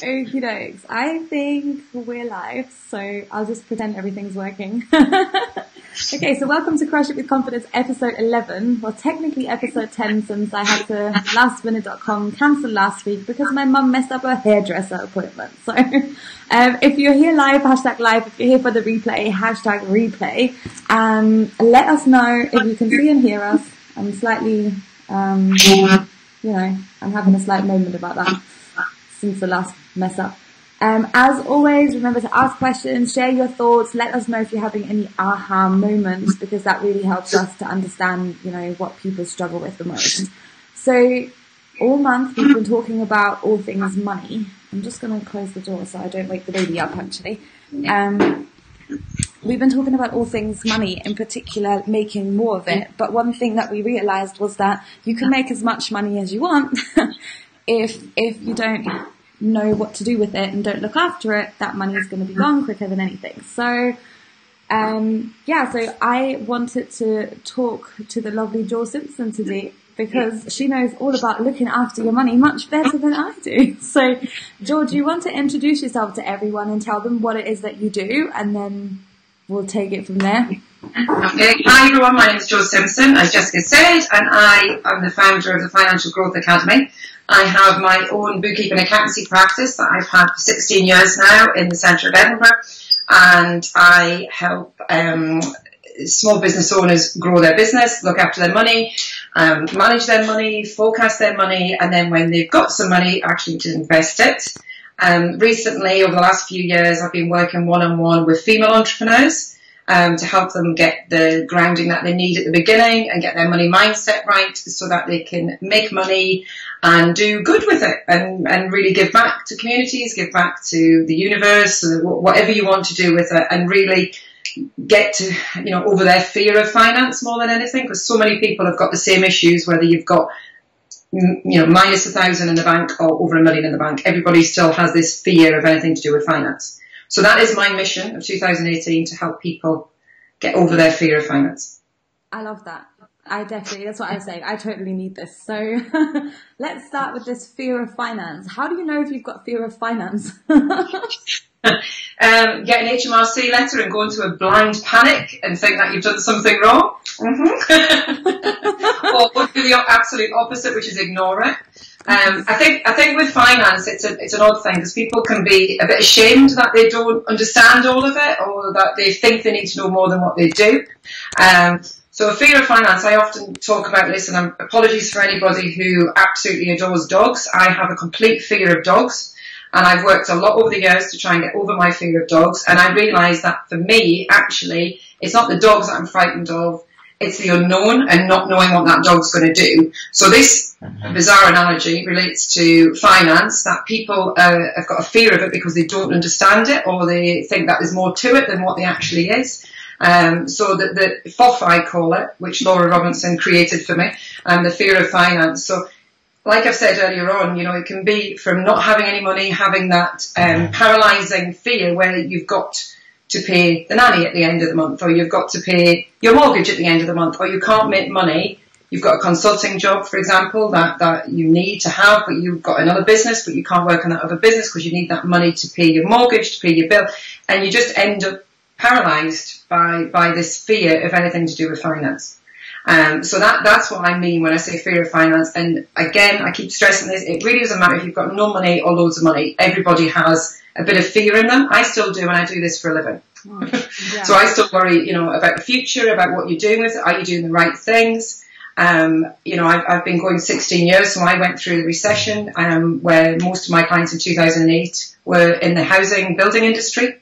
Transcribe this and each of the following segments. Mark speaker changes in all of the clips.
Speaker 1: Okie dokes. I think we're live, so I'll just pretend everything's working. Okay, so welcome to Crush It With Confidence episode 11. Well, technically episode 10 since I had to lastminute.com cancel last week because my mum messed up her hairdresser appointment. So if you're here live, hashtag live. If you're here for the replay, hashtag replay. Let us know if you can see and hear us. I'm slightly, I'm having a slight moment about that since the last mess up. As always, remember to ask questions, share your thoughts, let us know if you're having any aha moments, because that really helps us to understand, what people struggle with the most. So all month we've been talking about all things money. I'm just going to close the door so I don't wake the baby up, actually. We've been talking about all things money, in particular making more of it. But one thing that we realized was that you can make as much money as you want if you don't know what to do with it and don't look after it, that money is going to be gone quicker than anything. So, so I wanted to talk to the lovely Jo Simpson today because she knows all about looking after your money much better than I do. So, Jo, do you want to introduce yourself to everyone and tell them what it is that you do, and then we'll take it from there?
Speaker 2: Okay. Hi everyone, my name is Jo Simpson, as Jessica said, and I am the founder of the Financial Growth Academy. I have my own bookkeeping accountancy practice that I've had for 16 years now in the centre of Edinburgh, and I help small business owners grow their business, look after their money, manage their money, forecast their money, and then when they've got some money, actually to invest it. Recently, over the last few years, I've been working one-on-one with female entrepreneurs to help them get the grounding that they need at the beginning and get their money mindset right so that they can make money and do good with it and really give back to communities, give back to the universe, whatever you want to do with it, and really get to, over their fear of finance more than anything, because so many people have got the same issues, whether you've got minus 1,000 in the bank or over 1 million in the bank. Everybody still has this fear of anything to do with finance. So that is my mission of 2018, to help people get over their fear of finance.
Speaker 1: I love that. That's what I was saying. I totally need this. So let's start with this fear of finance. How do you know if you've got fear of finance?
Speaker 2: Get an HMRC letter and go into a blind panic and think that you've done something wrong. Or do the absolute opposite, which is ignore it. I think with finance, it's an odd thing, because people can be a bit ashamed that they don't understand all of it, or that they think they need to know more than what they do. So a fear of finance, I often talk about this, and apologies for anybody who absolutely adores dogs. I have a complete fear of dogs, and I've worked a lot over the years to try and get over my fear of dogs. And I realised that for me, actually, it's not the dogs that I'm frightened of. It's the unknown and not knowing what that dog's going to do. So this bizarre analogy relates to finance, that people have got a fear of it because they don't understand it, or they think that there's more to it than what there actually is. So the FOF, I call it, which Laura Robinson created for me, the fear of finance. So like I've said earlier on, it can be from not having any money, having that paralysing fear where you've got to pay the nanny at the end of the month, or you've got to pay your mortgage at the end of the month, or you can't make money. You've got a consulting job, for example, that you need to have, but you've got another business, but you can't work on that other business because you need that money to pay your mortgage, to pay your bill, and you just end up paralysed by this fear of anything to do with finance. So that's what I mean when I say fear of finance. And again, I keep stressing this, it really doesn't matter if you've got no money or loads of money. Everybody has a bit of fear in them. I still do, and I do this for a living. Oh, yeah. So I still worry, about the future, about what you're doing with it. Are you doing the right things? I've been going 16 years, so I went through the recession, where most of my clients in 2008 were in the housing building industry.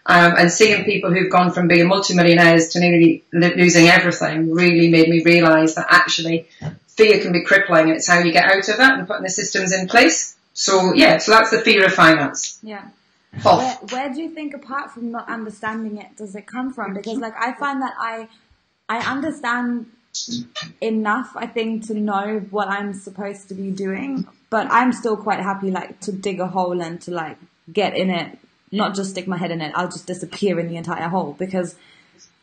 Speaker 2: And seeing people who've gone from being multimillionaires to nearly losing everything really made me realise that actually fear can be crippling, and it's how you get out of it and putting the systems in place. So that's the fear of finance.
Speaker 1: Yeah. Where do you think, apart from not understanding it, does it come from? Because I find that I understand enough, I think, to know what I'm supposed to be doing, but I'm still quite happy to dig a hole and to get in it, not just stick my head in it. I'll just disappear in the entire hole, because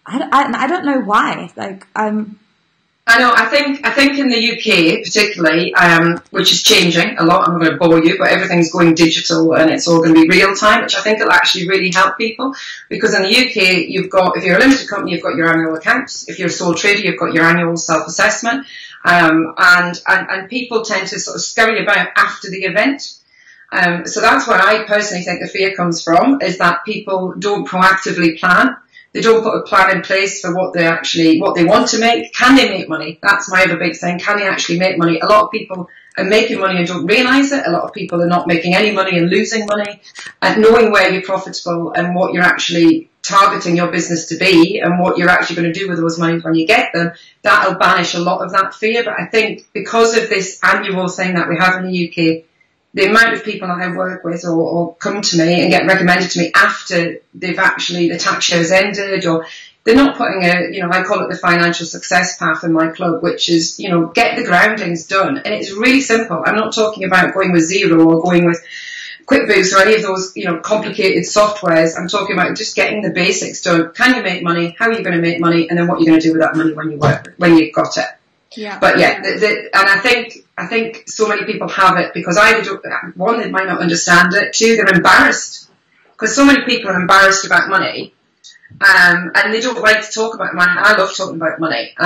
Speaker 1: I don't know why.
Speaker 2: I know. I think in the UK particularly, which is changing a lot. I'm not going to bore you, but everything's going digital and it's all going to be real time, which I think will actually really help people. Because in the UK, you've got, if you're a limited company, you've got your annual accounts. If you're a sole trader, you've got your annual self-assessment. And people tend to sort of scurry about after the event. So that's where I personally think the fear comes from, is that people don't proactively plan. They don't put a plan in place for what they want to make. Can they make money? That's my other big thing. Can they actually make money? A lot of people are making money and don't realise it. A lot of people are not making any money and losing money. And knowing where you're profitable and what you're actually targeting your business to be and what you're actually going to do with those monies when you get them, that'll banish a lot of that fear. But I think because of this annual thing that we have in the UK, the amount of people that I work with or come to me and get recommended to me after they've actually, the tax year's ended, or they're not putting I call it the financial success path in my club, which is, get the groundings done. And it's really simple. I'm not talking about going with Xero or going with QuickBooks or any of those, complicated softwares. I'm talking about just getting the basics done. Can you make money? How are you going to make money? And then what you're going to do with that money when you've got it.
Speaker 1: Yeah.
Speaker 2: But yeah, and I think so many people have it because either one, they might not understand it. Two, they're embarrassed because so many people are embarrassed about money, and they don't like to talk about money. I love talking about money,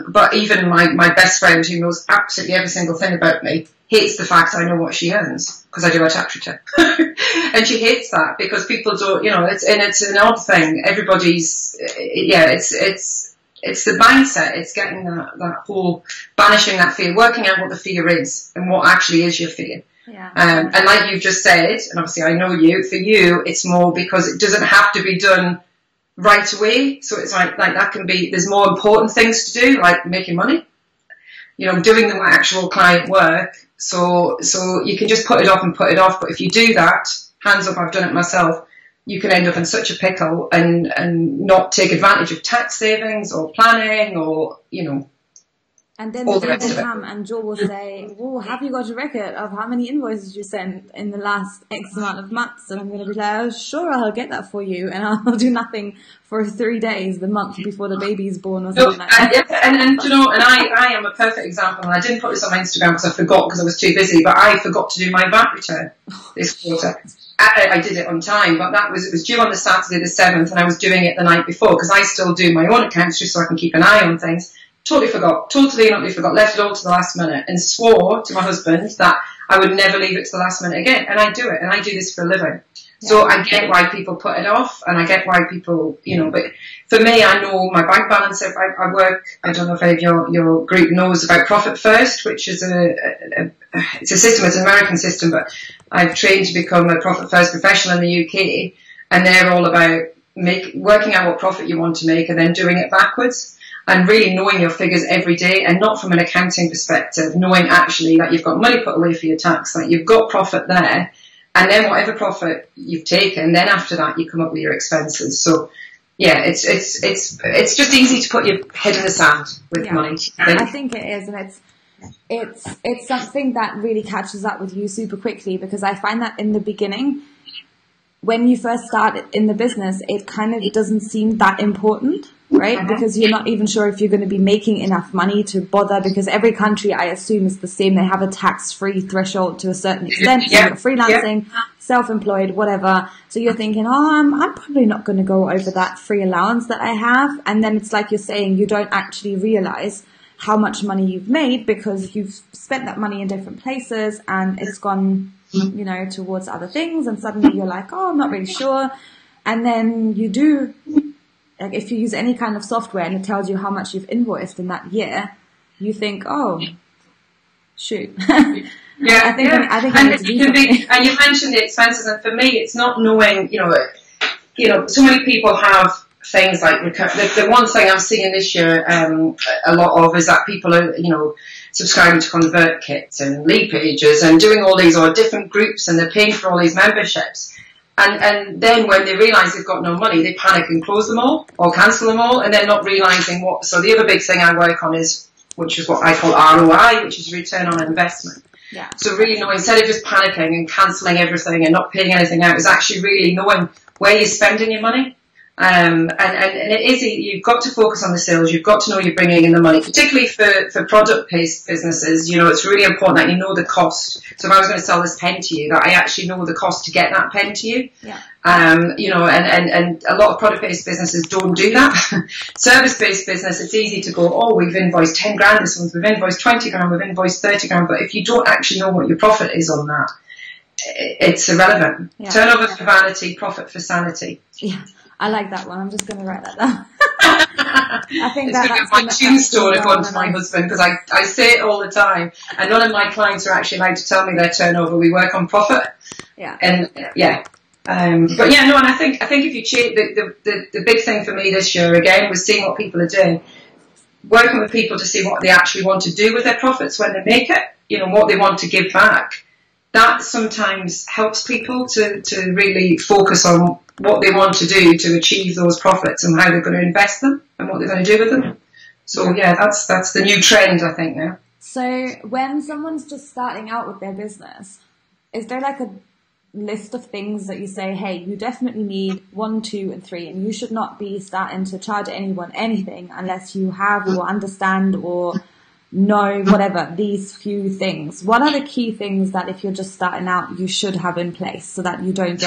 Speaker 2: but even my best friend, who knows absolutely every single thing about me, hates the fact I know what she earns because I do a tax return, and she hates that because people don't. It's an odd thing. Everybody's It's the mindset. It's getting that whole banishing that fear, working out what the fear is and what actually is your fear.
Speaker 1: Yeah.
Speaker 2: And like you've just said, and obviously I know for you, it's more because it doesn't have to be done right away. So it's like that can be, there's more important things to do, like making money, doing the actual client work. So you can just put it off and put it off. But if you do that, hands up, I've done it myself, you can end up in such a pickle and not take advantage of tax savings or planning or,
Speaker 1: And then the day will come and Jo will say, "Oh, have you got a record of how many invoices you sent in the last X amount of months?" And I'm going to be like, "Oh, sure, I'll get that for you." And I'll do nothing for 3 days, the month before the baby's born or something like that.
Speaker 2: And I am a perfect example. And I didn't put this on my Instagram because I forgot because I was too busy, but I forgot to do my VAT return this quarter. I did it on time, but it was due on the Saturday the 7th, and I was doing it the night before because I still do my own accounts just so I can keep an eye on things. Totally forgot, left it all to the last minute and swore to my husband that I would never leave it to the last minute again. And I do it, and I do this for a living. Yeah. So I get why people put it off, and I get why people, but for me, I know my bank balance. If I work, I don't know if any of your group knows about Profit First, which is it's a system, it's an American system, but I've trained to become a Profit First professional in the UK, and they're all about working out what profit you want to make and then doing it backwards. And really knowing your figures every day, and not from an accounting perspective, knowing actually that you've got money put away for your tax, that you've got profit there, and then whatever profit you've taken, then after that you come up with your expenses. So yeah, it's just easy to put your head in the sand with money.
Speaker 1: I think it is, and it's something that really catches up with you super quickly, because I find that in the beginning, when you first start in the business, it kind of doesn't seem that important, right? Because you're not even sure if you're going to be making enough money to bother, because every country, I assume, is the same. They have a tax-free threshold to a certain extent. So you're freelancing, self-employed, whatever. So you're thinking, I'm probably not going to go over that free allowance that I have. And then it's like you're saying, you don't actually realize how much money you've made because you've spent that money in different places and it's gone, towards other things. And suddenly you're like, I'm not really sure. And then you do, like if you use any kind of software and it tells you how much you've invoiced in that year, you think, shoot.
Speaker 2: Yeah,
Speaker 1: I think I need to do something.
Speaker 2: And you mentioned the expenses, and for me, it's not knowing, so many people have things like, the one thing I'm seeing this year a lot of is that people are, subscribing to Convert Kits and Lead Pages and doing all these or different groups, and they're paying for all these memberships. And then when they realise they've got no money, they panic and close them all or cancel them all, and they're not realising what. So the other big thing I work on which is what I call ROI, which is return on investment.
Speaker 1: Yeah. So
Speaker 2: really knowing, instead of just panicking and cancelling everything and not paying anything out, is actually really knowing where you're spending your money. And it is, you've got to focus on the sales. You've got to know you're bringing in the money, particularly for product-based businesses. It's really important that you know the cost. So if I was going to sell this pen to you, that I actually know the cost to get that pen to you.
Speaker 1: Yeah.
Speaker 2: And a lot of product-based businesses don't do that. Service-based business, it's easy to go, oh, we've invoiced 10 grand this month, we've invoiced 20 grand, we've invoiced 30 grand. But if you don't actually know what your profit is on that, it's irrelevant. Yeah. Turnover for vanity, profit for sanity.
Speaker 1: Yeah. I like that one. I'm just going to write that down. I think
Speaker 2: that's my tombstone according to my husband, because I say it all the time, and none of my clients are actually allowed to tell me their turnover. We work on profit.
Speaker 1: Yeah.
Speaker 2: And yeah. But yeah, no, and I think if you change, the big thing for me this year again was seeing what people are doing, working with people to see what they actually want to do with their profits when they make it. What they want to give back. That sometimes helps people to really focus on what they want to do to achieve those profits and how they're going to invest them and what they're going to do with them. So yeah, that's the new trend, I think, now.
Speaker 1: So when someone's just starting out with their business, is there like a list of things that you say, hey, you definitely need 1, 2, and 3, and you should not be starting to charge anyone anything unless you have or understand or know whatever these few things? What are the key things that if you're just starting out you should have in place so that you don't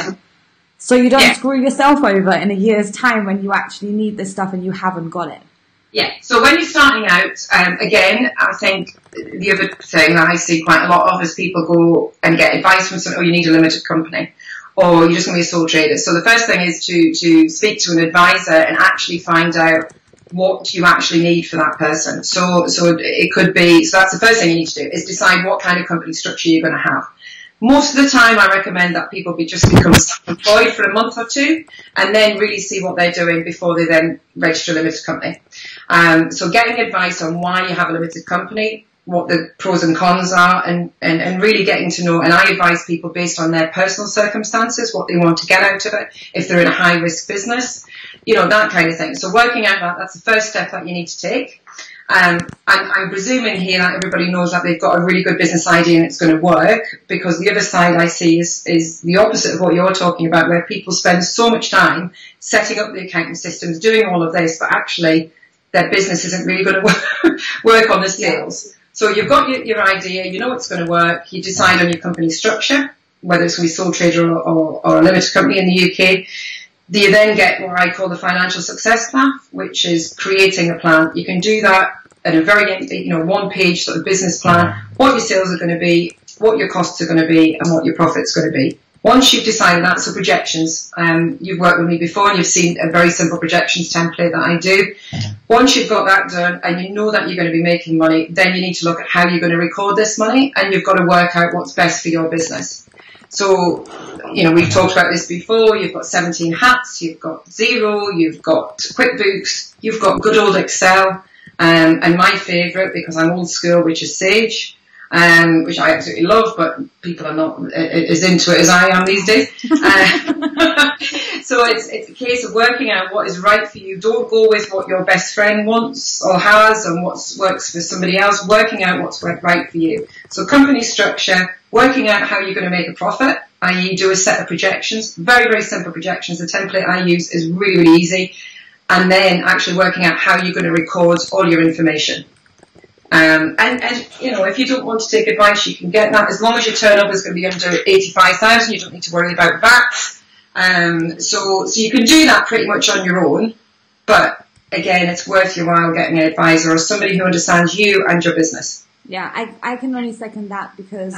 Speaker 1: screw yourself over in a year's time when you actually need this stuff and you haven't got it?
Speaker 2: Yeah, so when you're starting out, again, I think the other thing that I see quite a lot of is people go and get advice from someone, you need a limited company, or you're just going to be a sole trader. So the first thing is to speak to an advisor and actually find out what you actually need for that person. So it could be, so that's the first thing you need to do, is decide what kind of company structure you're going to have. Most of the time I recommend that people just become self-employed for a month or two and then really see what they're doing before they then register a limited company. So getting advice on why you have a limited company, what the pros and cons are, and really getting to know, and I advise people based on their personal circumstances, what they want to get out of it, if they're in a high risk business, that kind of thing. So working out that's the first step that you need to take. I'm presuming here that everybody knows that they've got a really good business idea and it's going to work, because the other side I see is the opposite of what you're talking about, where people spend so much time setting up the accounting systems, doing all of this, but actually their business isn't really going to work on the sales. So you've got your idea, you know it's going to work, you decide on your company structure, whether it's going to be sole trader or a limited company in the UK. You then get what I call the financial success plan, which is creating a plan. You can do that at a very, one-page sort of business plan, what your sales are going to be, what your costs are going to be, and what your profit's going to be. Once you've decided that, so projections, you've worked with me before and you've seen a very simple projections template that I do. Once you've got that done and you know that you're going to be making money, then you need to look at how you're going to record this money, and you've got to work out what's best for your business. So, we've talked about this before. You've got 17 hats, you've got Xero, you've got QuickBooks, you've got good old Excel, and my favourite, because I'm old school, which is Sage, which I absolutely love, but people are not as into it as I am these days. So it's a case of working out what is right for you. Don't go with what your best friend wants or has and what works for somebody else. Working out what's right for you. So company structure, working out how you're going to make a profit, i.e. do a set of projections, very, very simple projections. The template I use is really, really easy. And then actually working out how you're going to record all your information. And if you don't want to take advice, you can get that. As long as your turnover is going to be under 85,000, you don't need to worry about VAT. So you can do that pretty much on your own. But again, it's worth your while getting an advisor or somebody who understands you and your business.
Speaker 1: Yeah, I can only second that, because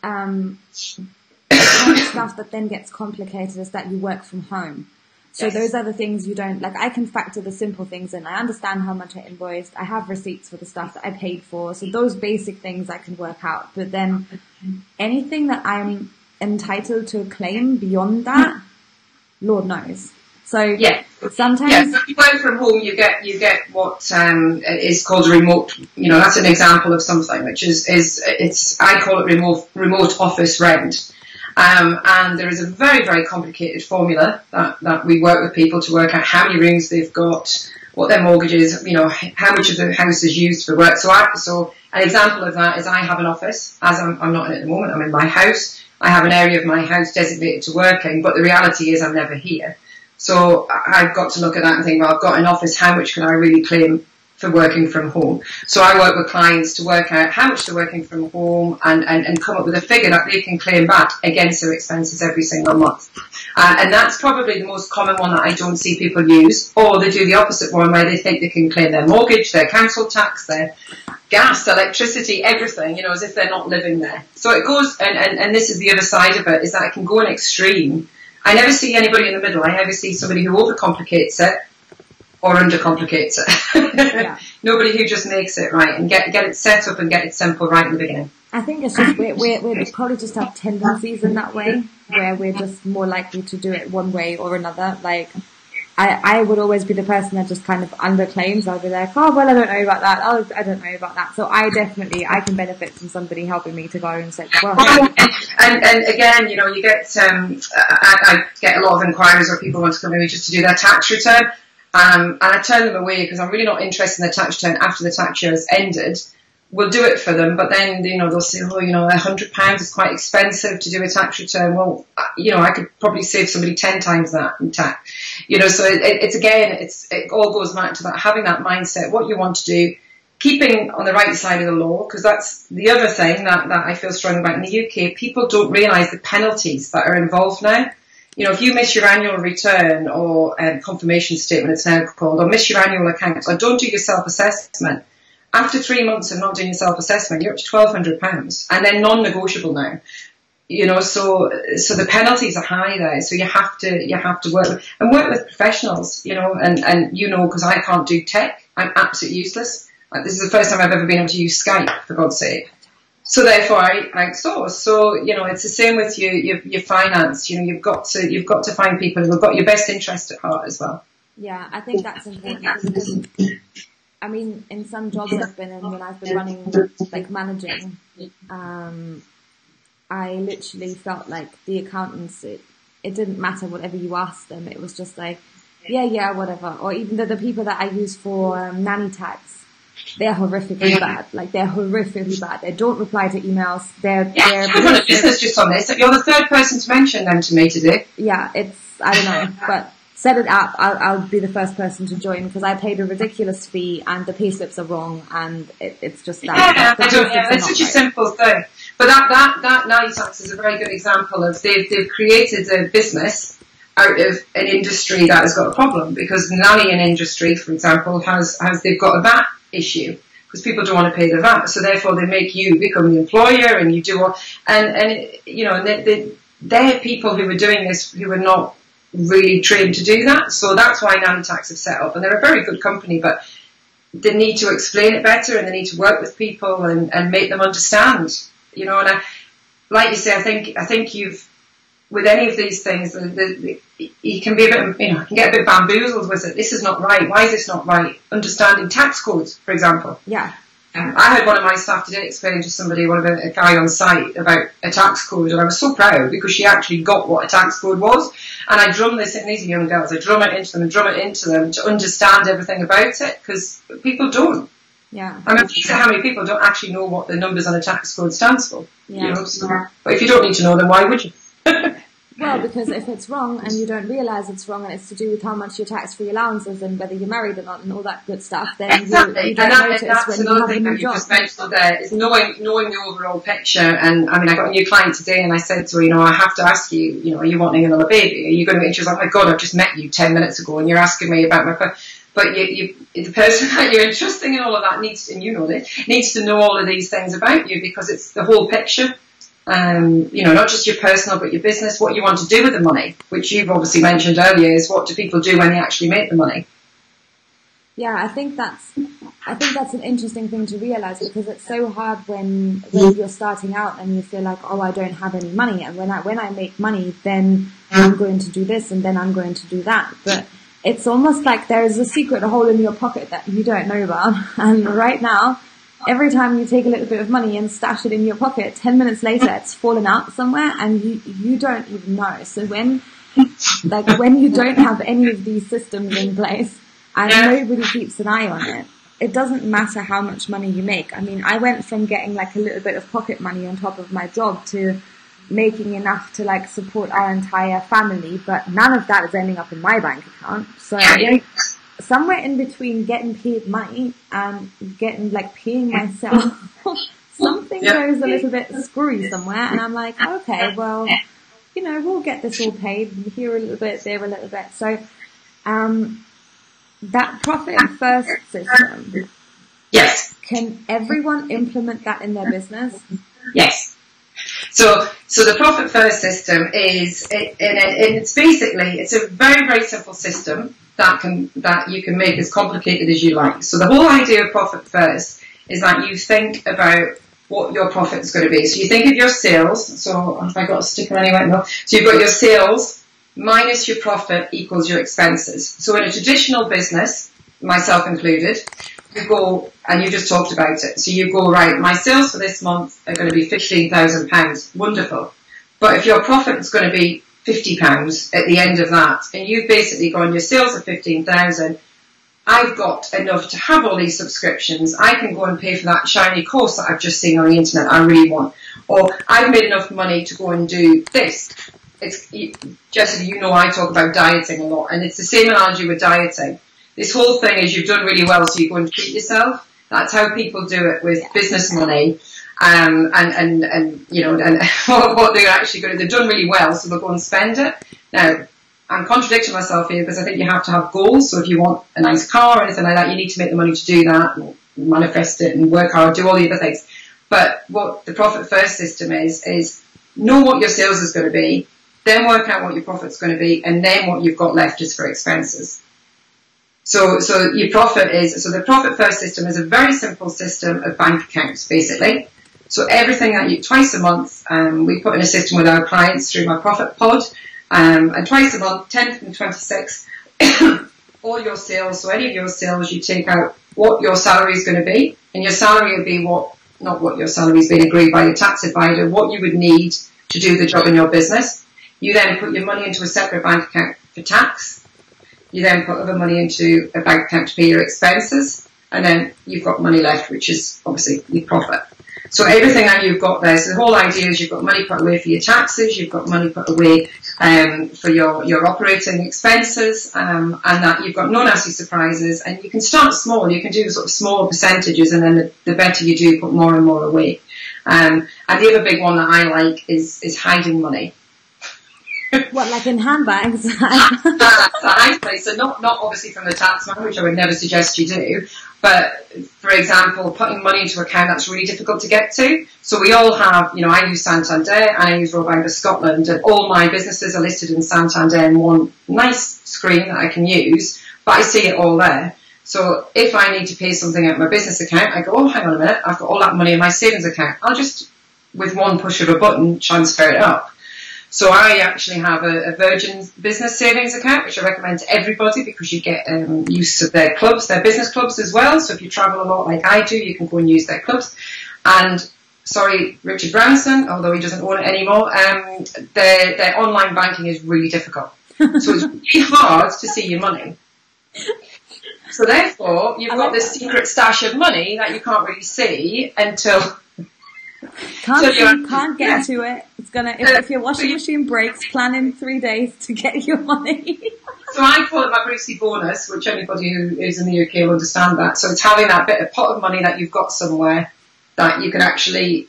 Speaker 1: one stuff that then gets complicated is that you work from home. So yes. Those are the things you don't, like, I can factor the simple things in. I understand how much I invoiced. I have receipts for the stuff that I paid for. So those basic things I can work out. But then anything that I'm entitled to claim beyond that, Lord knows. So yeah. Sometimes...
Speaker 2: Yeah, so if you work from home, you get what is called a remote, that's an example of something, which I call it remote office rent. And there is a very, very complicated formula that we work with people to work out how many rooms they've got, what their mortgage is, how much of the house is used for work. So an example of that is I have an office, as I'm not in it at the moment, I'm in my house. I have an area of my house designated to working, but the reality is I'm never here. So I've got to look at that and think, well, I've got an office, how much can I really claim for working from home? So I work with clients to work out how much they're working from home and come up with a figure that they can claim back against their expenses every single month. And that's probably the most common one that I don't see people use, or they do the opposite one where they think they can claim their mortgage, their council tax, their gas, electricity, everything, as if they're not living there. So it goes, and this is the other side of it, is that it can go an extreme. I never see anybody in the middle. I never see somebody who overcomplicates it or undercomplicates it. Yeah. Nobody who just makes it right and get it set up and get it simple right in the beginning.
Speaker 1: I think it's just we probably just have tendencies in that way, where we're just more likely to do it one way or another. Like, I would always be the person that just kind of underclaims. I'll be like, oh, well, I don't know about that. Oh, I don't know about that. So I can benefit from somebody helping me to go and say, well.
Speaker 2: And again, you get, I get a lot of inquiries where people want to come in just to do their tax return. And I turn them away because I'm really not interested in the tax return after the tax year has ended. We'll do it for them, but then, they'll say, oh, £100 is quite expensive to do a tax return. Well, I could probably save somebody 10 times that in tax. So it all goes back to that, having that mindset, what you want to do, keeping on the right side of the law, because that's the other thing that I feel strongly about in the UK. People don't realise the penalties that are involved now. If you miss your annual return or confirmation statement, it's now called, or miss your annual accounts, or don't do your self-assessment, after 3 months of not doing your self-assessment, you're up to £1,200, and they're non-negotiable now. So the penalties are high there. So you have to work with professionals. And because I can't do tech, I'm absolutely useless. This is the first time I've ever been able to use Skype, for God's sake. So therefore, I outsource. So it's the same with your finance. You've got to find people who've got your best interest at heart as well.
Speaker 1: Yeah, I think that's important because, I mean, in some jobs I've been in when I've been running, like managing, I literally felt like the accountants, it didn't matter whatever you asked them. It was just like, yeah, whatever. Or even the people that I use for nanny tax, they're horrifically bad. Like, they're horrifically bad. They don't reply to emails. They're
Speaker 2: run a business just on this. You're the third person to mention them to me today.
Speaker 1: Yeah, I don't know, but set it up. I'll be the first person to join because I paid a ridiculous fee and the payslips are wrong and it's just that.
Speaker 2: Yeah, it's such a simple thing. But that nanny tax is a very good example of they've created a business out of an industry that has got a problem, because the nannying industry, for example, they've got a VAT issue because people don't want to pay the VAT, so therefore they make you become the employer and you do all, they're people who are doing this who are not really trained to do that. So that's why nanny tax have set up, and they're a very good company, but they need to explain it better and they need to work with people and make them understand. And like you say, I think you've, with any of these things, you can be a bit, can get a bit bamboozled with it. This is not right. Why is this not right? Understanding tax codes, for example.
Speaker 1: Yeah.
Speaker 2: I had one of my staff today explain to somebody, a guy on site, about a tax code, and I was so proud because she actually got what a tax code was. And I drum this in, these are young girls, I drum it into them to understand everything about it, because people don't.
Speaker 1: Yeah.
Speaker 2: I'm amazed at how many people don't actually know what the numbers on a tax code stands for.
Speaker 1: Yeah.
Speaker 2: But if you don't need to know them, why would you?
Speaker 1: Well, because if it's wrong and you don't realise it's wrong and it's to do with how much your tax-free allowances and whether you're married or not and all that good stuff, then
Speaker 2: exactly.
Speaker 1: you don't notice
Speaker 2: that's
Speaker 1: when you have a new job.
Speaker 2: Just mentioned there is knowing the overall picture. And I mean, I got a new client today and I said to her, I have to ask you, are you wanting another baby? Are you going to make? She was like, oh my God, I've just met you 10 minutes ago and you're asking me about my. But the person that you're entrusting in all of that needs to know all of these things about you, because it's the whole picture. Not just your personal, but your business, what you want to do with the money, which you've obviously mentioned earlier, is what do people do when they actually make the money?
Speaker 1: Yeah, I think that's an interesting thing to realise, because it's so hard when you're starting out and you feel like, oh, I don't have any money, and when I make money, then I'm going to do this and then I'm going to do that. But it's almost like there is a secret hole in your pocket that you don't know about, and right now, every time you take a little bit of money and stash it in your pocket, 10 minutes later it's fallen out somewhere and you don't even know. So when you don't have any of these systems in place and nobody keeps an eye on it, it doesn't matter how much money you make. I mean, I went from getting like a little bit of pocket money on top of my job to making enough to like support our entire family, but none of that is ending up in my bank account. So somewhere in between getting paid money and getting like paying myself, something goes a little bit screwy somewhere, and I'm like, okay, well, you know, we'll get this all paid here a little bit, there a little bit. So that profit first system,
Speaker 2: yes,
Speaker 1: can everyone implement that in their business?
Speaker 2: Yes. So the profit first system it's basically, it's a very, very simple system that you can make as complicated as you like. So the whole idea of profit first is that you think about what your profit is going to be. So you think of your sales. So have I got a sticker anyway? No. So you've got your sales minus your profit equals your expenses. So in a traditional business, myself included, you go, and you just talked about it. So you go, right, my sales for this month are going to be £15,000. Wonderful. But if your profit is going to be £50 at the end of that, and you've basically gone, your sales are 15,000, I've got enough to have all these subscriptions. I can go and pay for that shiny course that I've just seen on the internet I really want. Or I've made enough money to go and do this. Jessica, you know I talk about dieting a lot, and it's the same analogy with dieting. This whole thing is you've done really well, so you go and treat yourself. That's how people do it with business money, and you know, and what they're actually going to, they've done really well, so they'll go and spend it. Now, I'm contradicting myself here because I think you have to have goals. So if you want a nice car or anything like that, you need to make the money to do that, and manifest it and work hard, do all the other things. But what the profit first system is know what your sales is going to be, then work out what your profit's going to be, and then what you've got left is for expenses. So your profit is, so the profit first system is a very simple system of bank accounts, basically. So everything that you, twice a month, we put in a system with our clients through my profit pod, and twice a month, 10th and 26th, all your sales, so any of your sales, you take out what your salary is going to be, and your salary will be not what your salary has been agreed by your tax advisor, what you would need to do the job in your business. You then put your money into a separate bank account for tax. You then put other money into a bank account to pay your expenses, and then you've got money left, which is obviously your profit. So everything that you've got there, so the whole idea is you've got money put away for your taxes, you've got money put away for your operating expenses, and that you've got no nasty surprises, and you can start small, you can do sort of small percentages, and then the better you do, put more and more away. And the other big one that I like is hiding money.
Speaker 1: What, like in handbags?
Speaker 2: So not obviously from the taxman, which I would never suggest you do, but for example, putting money into an account that's really difficult to get to. So we all have, you know, I use Santander and I use Royal Bank of Scotland, and all my businesses are listed in Santander in one nice screen that I can use, but I see it all there. So if I need to pay something out of my business account, I go, oh, hang on a minute, I've got all that money in my savings account. I'll just, with one push of a button, transfer it up. So I actually have a Virgin business savings account, which I recommend to everybody because you get use of their clubs, their business clubs as well. So if you travel a lot like I do, you can go and use their clubs. And sorry, Richard Branson, although he doesn't own it anymore, their online banking is really difficult. So it's really hard to see your money. So therefore, you've got this secret stash of money that you can't really see until...
Speaker 1: Can't get to it. It's gonna, if your washing machine breaks, plan in 3 days to get your money.
Speaker 2: So I call it my Brucey bonus, which anybody who is in the UK will understand that. So it's having that bit of pot of money that you've got somewhere that you can actually,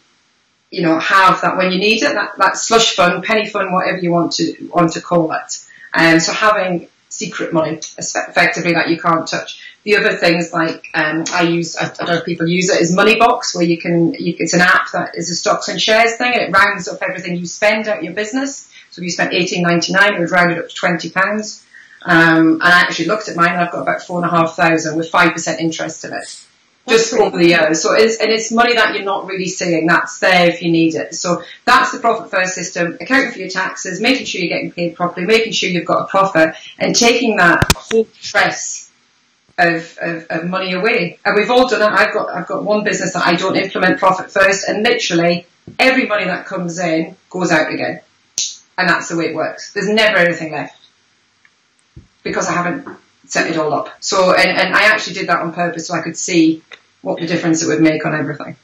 Speaker 2: you know, have that when you need it, that slush fund, penny fund, whatever you want to call it. And so having secret money effectively that you can't touch. The other things like I don't know if people use it, is Moneybox, where it's an app that is a stocks and shares thing, and it rounds up everything you spend out your business. So if you spent $18.99, it would round it up to £20. And I actually looked at mine, and I've got about 4,500 with 5% interest in it, just over the years. So it's money that you're not really seeing. That's there if you need it. So that's the profit first system: accounting for your taxes, making sure you're getting paid properly, making sure you've got a profit, and taking that whole stress of money away. And we've all done it. I've got one business that I don't implement profit first, and literally every money that comes in goes out again. And that's the way it works. There's never anything left because I haven't set it all up. So, and I actually did that on purpose so I could see what the difference it would make on everything.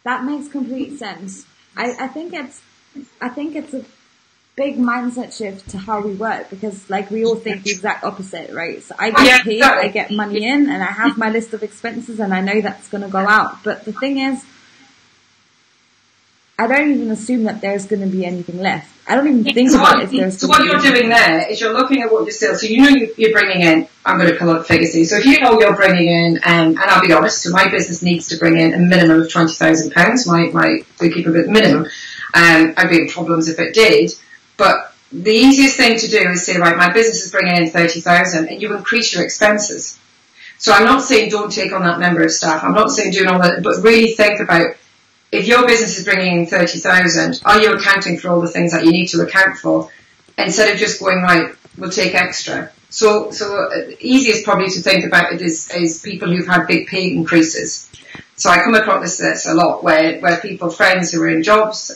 Speaker 1: That makes complete sense. I think it's a big mindset shift to how we work, because like we all think the exact opposite, right? So I get paid, I get money in, and I have my list of expenses, and I know that's going to go out. But the thing is, I don't even assume that there's going to be anything left. I don't even think about if there's.
Speaker 2: So what you're doing there is you're looking at what you're still. So you know you're bringing in. I'm going to pull up figures here. So if you know you're bringing in, and I'll be honest, so my business needs to bring in a minimum of £20,000. My bookkeeper minimum. I'd be in problems if it did. But the easiest thing to do is say, right, my business is bringing in 30,000, and you increase your expenses. So I'm not saying don't take on that member of staff. I'm not saying doing all that, but really think about, if your business is bringing in 30,000, are you accounting for all the things that you need to account for, instead of just going, right, we'll take extra. So easiest probably to think about it is people who've had big pay increases. So I come across this a lot where people, friends who are in jobs,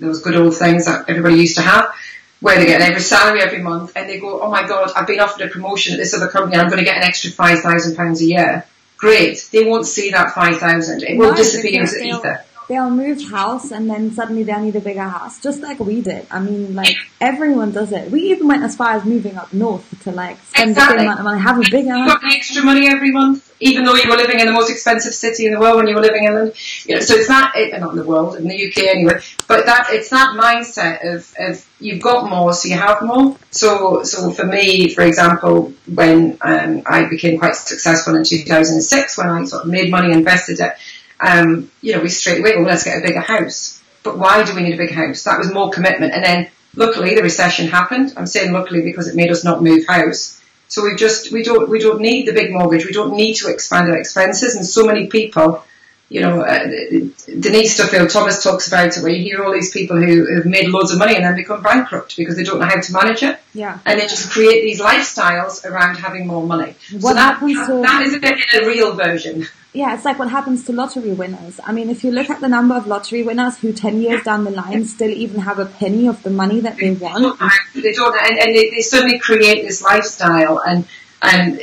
Speaker 2: those good old things that everybody used to have, where they get an extra salary every month, and they go, oh my God, I've been offered a promotion at this other company, I'm going to get an extra £5,000 a year. Great. They won't see that 5,000. It will disappear into the ether.
Speaker 1: They'll move house, and then suddenly they'll need a bigger house, just like we did. I mean, like, everyone does it. We even went as far as moving up north to, like, spend the same amount of money, have a bigger house.
Speaker 2: You got extra money every month, even though you were living in the most expensive city in the world when you were living in England. You know, so it's not in the world, in the UK anyway, but it's that mindset of you've got more, so you have more. So for me, for example, when I became quite successful in 2006, when I sort of made money, invested it, we straight away, well, let's get a bigger house. But why do we need a big house? That was more commitment. And then luckily the recession happened. I'm saying luckily because it made us not move house. So we don't need the big mortgage. We don't need to expand our expenses. And so many people, Denise Duffield Thomas talks about it, where you hear all these people who have made loads of money and then become bankrupt because they don't know how to manage it.
Speaker 1: Yeah.
Speaker 2: And they just create these lifestyles around having more money. That is a real version.
Speaker 1: Yeah, it's like what happens to lottery winners. I mean, if you look at the number of lottery winners who 10 years down the line still even have a penny of the money that they want.
Speaker 2: They don't, and they suddenly create this lifestyle. And I'm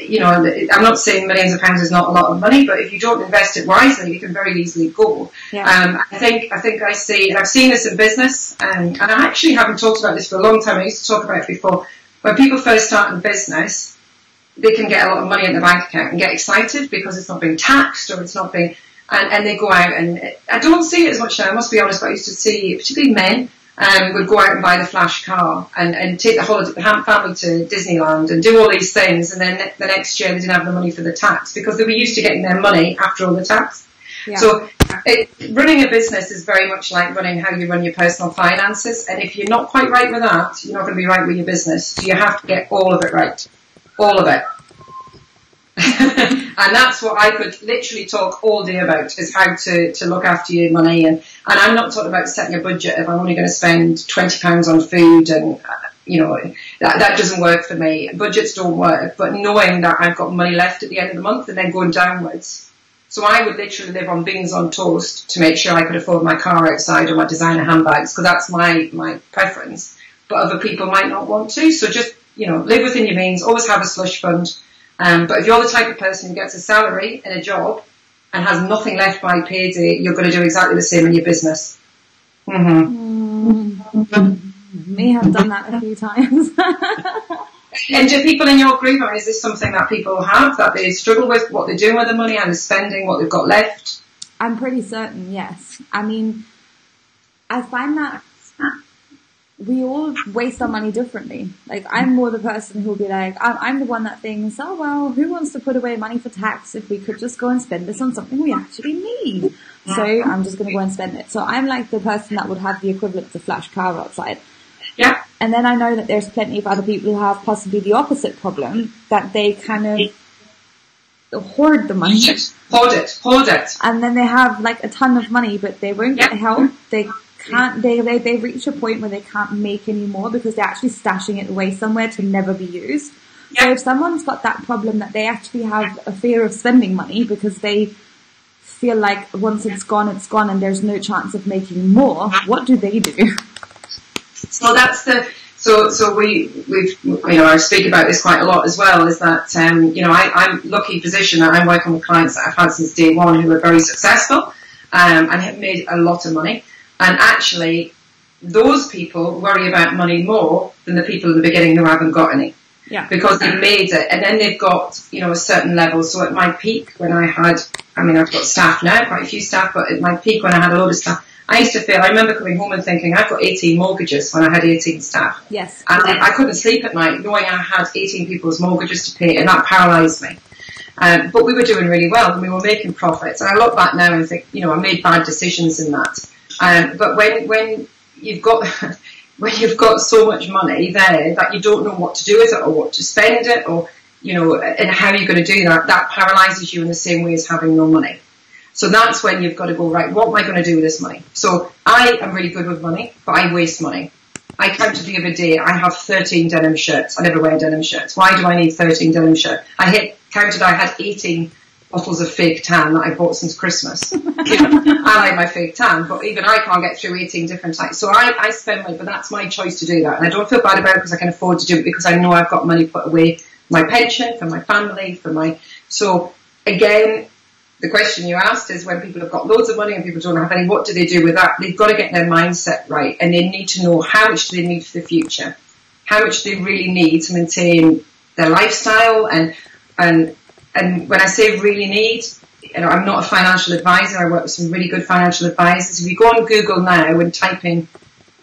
Speaker 2: not saying millions of pounds is not a lot of money, but if you don't invest it wisely, you can very easily go.
Speaker 1: Yeah.
Speaker 2: I think I've seen this in business, and I actually haven't talked about this for a long time. I used to talk about it before. When people first start in business, they can get a lot of money in the bank account and get excited because it's not being taxed, or it's not being, and they go out, and I don't see it as much now, I must be honest, but I used to see, particularly men, would go out and buy the flash car and take the family to Disneyland and do all these things, and then the next year they didn't have the money for the tax because they were used to getting their money after all the tax. Yeah. So running a business is very much like running how you run your personal finances, and if you're not quite right with that, you're not going to be right with your business. So you have to get all of it right. All of it. And that's what I could literally talk all day about, is how to look after your money. And I'm not talking about setting a budget if I'm only going to spend £20 on food, and that doesn't work for me. Budgets don't work, but knowing that I've got money left at the end of the month and then going downwards. So I would literally live on beans on toast to make sure I could afford my car outside or my designer handbags, because that's my preference. But other people might not want to. So just, live within your means, always have a slush fund. But if you're the type of person who gets a salary in a job and has nothing left by payday, you're going to do exactly the same in your business.
Speaker 1: Me have done that a few times.
Speaker 2: And do people in your group, is this something that people have, that they struggle with, what they're doing with the money, how they're spending, what they've got left?
Speaker 1: I'm pretty certain, yes. I mean, I find that we all waste our money differently. Like, I'm more the person who'll be like, I'm the one that thinks, oh well, who wants to put away money for tax if we could just go and spend this on something we actually need? So I'm just going to go and spend it. So I'm like the person that would have the equivalent of a flash car outside.
Speaker 2: Yeah.
Speaker 1: And then I know that there's plenty of other people who have possibly the opposite problem, that they kind of hoard the money.
Speaker 2: Hoard it.
Speaker 1: And then they have like a ton of money, but they won't get help. They can't, they reach a point where they can't make any more because they're actually stashing it away somewhere to never be used. Yep. So if someone's got that problem, that they actually have a fear of spending money because they feel like once it's gone and there's no chance of making more, what do they do?
Speaker 2: So that's so we've I speak about this quite a lot as well, is that I'm lucky position that I'm working with clients that I've had since day one who are very successful and have made a lot of money. And actually, those people worry about money more than the people in the beginning who haven't got any.
Speaker 1: Yeah.
Speaker 2: Because they've made it, and then they've got, a certain level. So at my peak, when I've got staff now, quite a few staff, but at my peak when I had a lot of staff, I remember coming home and thinking, I've got 18 mortgages when I had 18 staff.
Speaker 1: Yes.
Speaker 2: And I couldn't sleep at night knowing I had 18 people's mortgages to pay, and that paralysed me. But we were doing really well, and we were making profits. And I look back now and think, I made bad decisions in that. But when you've got when you've got so much money there that you don't know what to do with it or what to spend it or, and how you're going to do that, that paralyses you in the same way as having no money. So that's when you've got to go, right, what am I going to do with this money? So I am really good with money, but I waste money. I counted the other day, I have 13 denim shirts. I never wear denim shirts. Why do I need 13 denim shirts? I had 18 bottles of fake tan that I bought since Christmas. I like my fake tan, but even I can't get through 18 different types. So I spend money, but that's my choice to do that. And I don't feel bad about it because I can afford to do it because I know I've got money put away for my pension, for my family, So again, the question you asked is when people have got loads of money and people don't have any, what do they do with that? They've got to get their mindset right, and they need to know how much do they need for the future, how much do they really need to maintain their lifestyle, and when I say really need, I'm not a financial advisor. I work with some really good financial advisors. If you go on Google now and type in,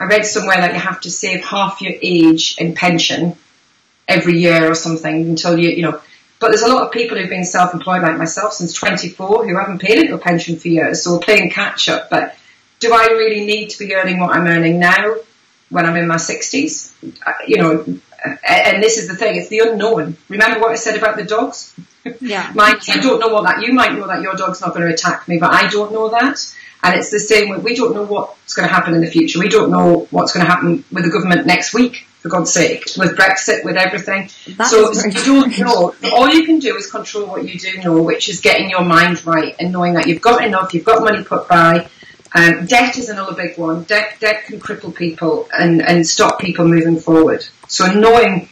Speaker 2: I read somewhere that you have to save half your age in pension every year or something until but there's a lot of people who've been self-employed like myself since 24 who haven't paid into a pension for years, so we're playing catch up. But do I really need to be earning what I'm earning now when I'm in my 60s? And this is the thing, it's the unknown. Remember what I said about the dogs?
Speaker 1: Yeah.
Speaker 2: I don't know what that, you might know that your dog's not going to attack me, but I don't know that. And it's the same with, we don't know what's going to happen in the future. We don't know what's going to happen with the government next week, for God's sake, with Brexit, with everything. So you don't know. All you can do is control what you do know, which is getting your mind right and knowing that you've got enough, you've got money put by. Debt is another big one. Debt can cripple people and stop people moving forward. So knowing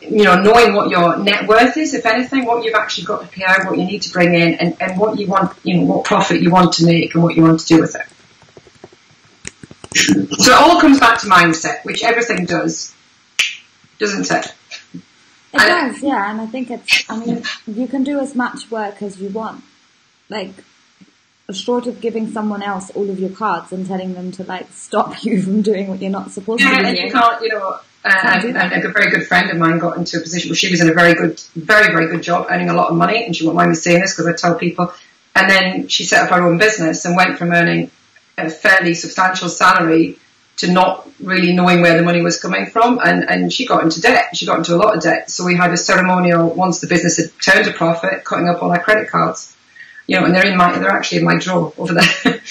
Speaker 2: what your net worth is, if anything, what you've actually got to pay out, what you need to bring in, and what you want, what profit you want to make and what you want to do with it. So it all comes back to mindset, which everything does, doesn't it?
Speaker 1: It does, yeah. And I think you can do as much work as you want. Like, short of giving someone else all of your cards and telling them to, stop you from doing what you're not supposed to be doing.
Speaker 2: Yeah, and you can't, a very good friend of mine got into a position where she was in a very, very good job, earning a lot of money, and she won't mind me saying this because I tell people, and then she set up her own business and went from earning a fairly substantial salary to not really knowing where the money was coming from, and she got into debt. She got into a lot of debt. So we had a ceremonial, once the business had turned a profit, cutting up all our credit cards. And they're actually in my drawer over there.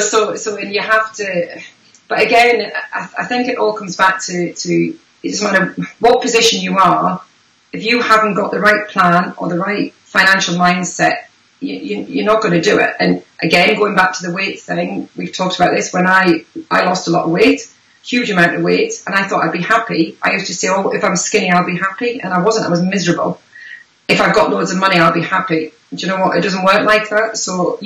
Speaker 2: So and you have to. But again, I think it all comes back to it doesn't matter what position you are, if you haven't got the right plan or the right financial mindset, you're not going to do it. And again, going back to the weight thing, we've talked about this. When I lost a lot of weight, huge amount of weight, and I thought I'd be happy. I used to say, if I'm skinny, I'll be happy. And I wasn't. I was miserable. If I've got loads of money, I'll be happy. Do you know what? It doesn't work like that. So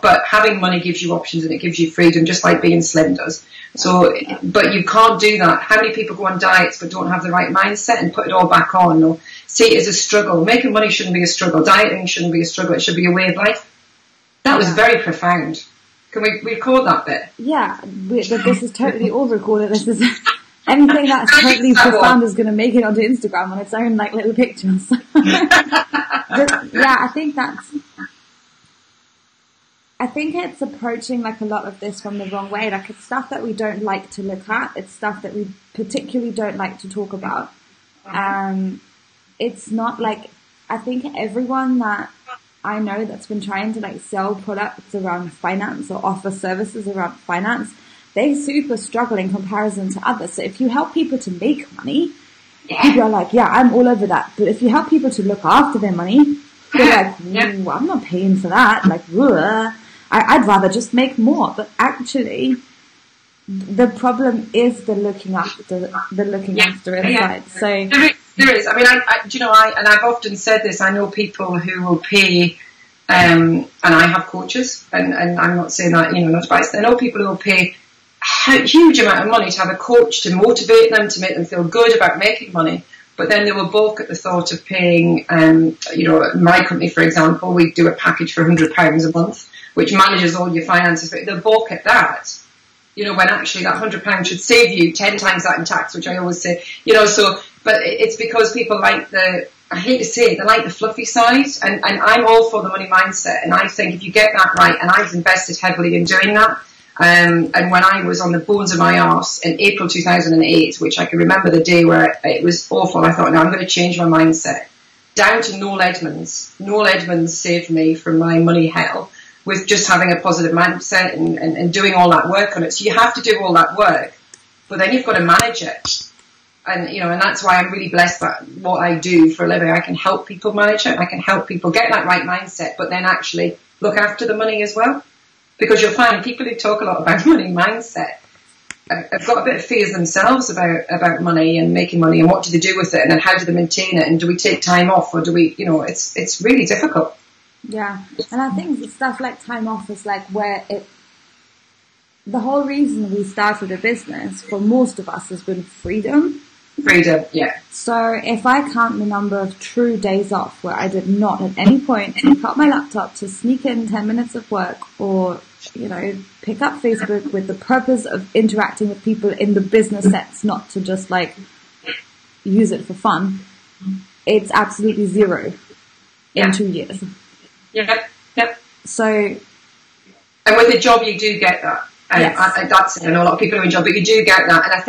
Speaker 2: but having money gives you options and it gives you freedom, just like being slim does. So, but you can't do that. How many people go on diets but don't have the right mindset and put it all back on, or see it as a struggle? Making money shouldn't be a struggle. Dieting shouldn't be a struggle. It should be a way of life. That was very profound. Can we record that bit?
Speaker 1: Yeah, this is totally all recorded. This is anything that's totally profound is going to make it onto Instagram on its own, little pictures. I think it's approaching a lot of this from the wrong way. It's stuff that we don't like to look at. It's stuff that we particularly don't like to talk about. It's not I think everyone that I know that's been trying to sell products around finance or offer services around finance, they super struggle in comparison to others. So if you help people to make money, people are I'm all over that. But if you help people to look after their money, they're I'm not paying for that. I'd rather just make more. But actually, the problem is the looking after inside. So
Speaker 2: there is. I mean, I've often said this. I know people who will pay And I have coaches, and I'm not saying that, not to bias. I know people who will pay a huge amount of money to have a coach to motivate them, to make them feel good about making money. But then they will balk at the thought of paying, my company, for example, we do a package for £100 a month, which manages all your finances. But they'll balk at that, when actually that £100 should save you 10 times that in tax, which I always say, but it's because people like I hate to say it, they like the fluffy side, and I'm all for the money mindset, and I think if you get that right, and I've invested heavily in doing that, and when I was on the bones of my arse in April 2008, which I can remember the day where it was awful, I thought, no, I'm going to change my mindset, down to Noel Edmonds. Noel Edmonds saved me from my money hell with just having a positive mindset and doing all that work on it. So you have to do all that work, but then you've got to manage it. And, and that's why I'm really blessed that what I do for a living, I can help people manage it. I can help people get that right mindset, but then actually look after the money as well. Because you'll find people who talk a lot about money mindset have got a bit of fears themselves about money and making money and what do they do with it and then how do they maintain it and do we take time off or do we, it's really difficult.
Speaker 1: Yeah. And I think stuff like time off is like where the whole reason we started a business for most of us has been freedom.
Speaker 2: Freedom, yeah.
Speaker 1: So if I count the number of true days off where I did not at any point pick up my laptop to sneak in 10 minutes of work or, pick up Facebook with the purpose of interacting with people in the business sense, not to just like use it for fun, it's absolutely zero in 2 years.
Speaker 2: Yeah, yeah.
Speaker 1: So.
Speaker 2: And with a job you do get that. And yes. I know a lot of people are in job, but you do get that. And I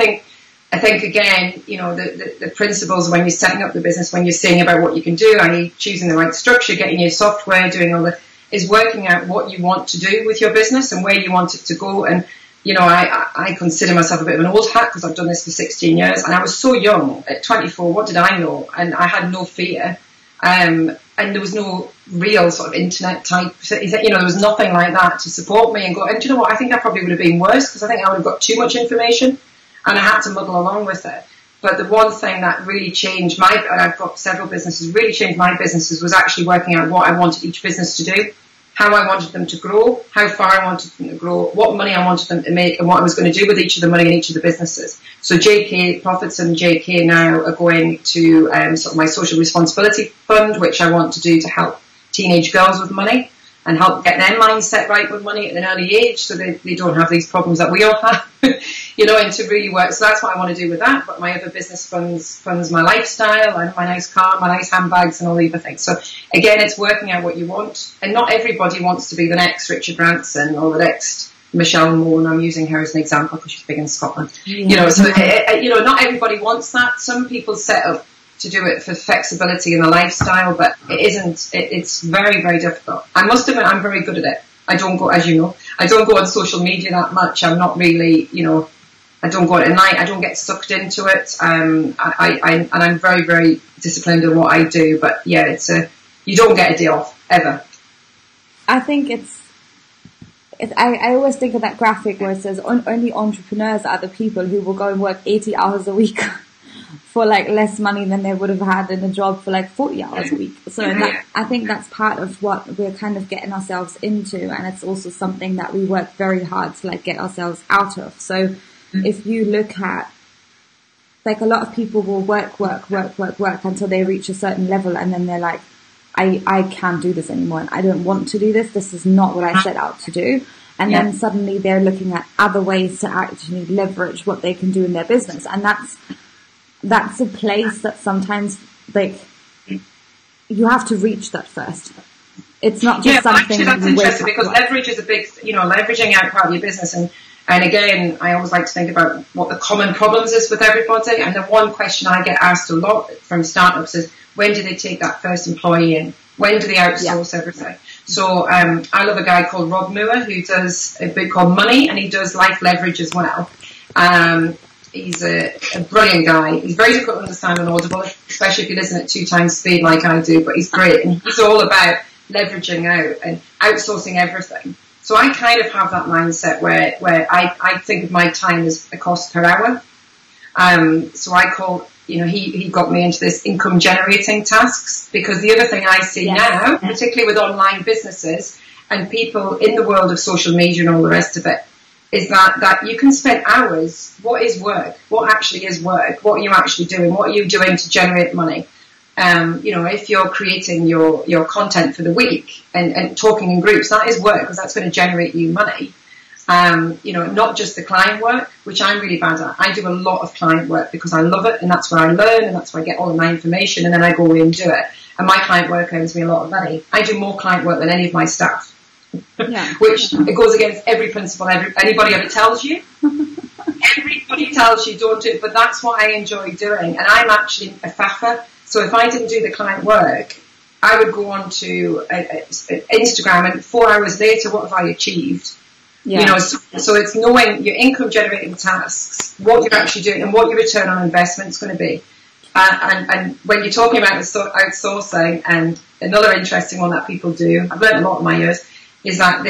Speaker 2: think again, the principles when you're setting up the business, when you're saying about what you can do, i.e. choosing the right structure, getting your software, doing all is working out what you want to do with your business and where you want it to go. And, I consider myself a bit of an old hat because I've done this for 16 years and I was so young at 24. What did I know? And I had no fear. And there was no real sort of internet type, there was nothing like that to support me and go, and do you know what? I think I probably would have been worse because I think I would have got too much information. And I had to muddle along with it. But the one thing that really changed and I've got several businesses, really changed my businesses was actually working out what I wanted each business to do, how I wanted them to grow, how far I wanted them to grow, what money I wanted them to make, and what I was going to do with each of the money in each of the businesses. So Profits and JK now are going to sort of my social responsibility fund, which I want to do to help teenage girls with money and help get their mindset right with money at an early age so they don't have these problems that we all have, and to really work. So that's what I want to do with that. But my other business funds my lifestyle and my nice car, my nice handbags and all the other things. So again, it's working out what you want. And not everybody wants to be the next Richard Branson or the next Michelle Moore. And I'm using her as an example because she's big in Scotland.
Speaker 1: Yeah.
Speaker 2: Not everybody wants that. Some people set up to do it for flexibility in the lifestyle, but it isn't. It's very, very difficult. I must admit, I'm very good at it. I don't go, as you know, I don't go on social media that much. I'm not really, I don't go out at night. I don't get sucked into it. And I'm very, very disciplined in what I do. But yeah, you don't get a day off ever.
Speaker 1: I think I always think of that graphic where it says only entrepreneurs are the people who will go and work 80 hours a week for like less money than they would have had in a job for like 40 hours a week. So I think that's part of what we're kind of getting ourselves into, and it's also something that we work very hard to like get ourselves out of. So if you look at like a lot of people will work until they reach a certain level and then they're like, I can't do this anymore and I don't want to do this. This is not what I set out to do. And then suddenly they're looking at other ways to actually leverage what they can do in their business. And that's a place that sometimes like you have to reach that first. It's not just something.
Speaker 2: That's interesting because leverage is a big, leveraging out part of your business. And again, I always like to think about what the common problems is with everybody. And the one question I get asked a lot from startups is, when do they take that first employee in? When do they outsource everything? So I love a guy called Rob Moore who does a book called Money, and he does life leverage as well. He's a brilliant guy. He's very difficult to understand on Audible, especially if you listen at 2 times speed like I do, but he's great. And he's all about leveraging out and outsourcing everything. So I kind of have that mindset where I think of my time as a cost per hour. So I call he got me into this income generating tasks, because the other thing I see now, particularly with online businesses and people in the world of social media and all the rest of it, is that you can spend hours. What is work? What actually is work? What are you actually doing? What are you doing to generate money? If you're creating your content for the week and talking in groups, that is work, because that's going to generate you money. Not just the client work, which I'm really bad at. I do a lot of client work because I love it, and that's where I learn, and that's where I get all of my information, and then I go away and do it. And my client work earns me a lot of money. I do more client work than any of my staff, which it goes against every principle anybody ever tells you. Everybody tells you don't do it, but that's what I enjoy doing. And I'm actually a faffer. So if I didn't do the client work, I would go on to Instagram, and 4 hours later, what have I achieved? So it's knowing your income generating tasks, what you're actually doing, and what your return on investment is going to be. And when you're talking about outsourcing, and another interesting one that people do, I've learned a lot in my years, is that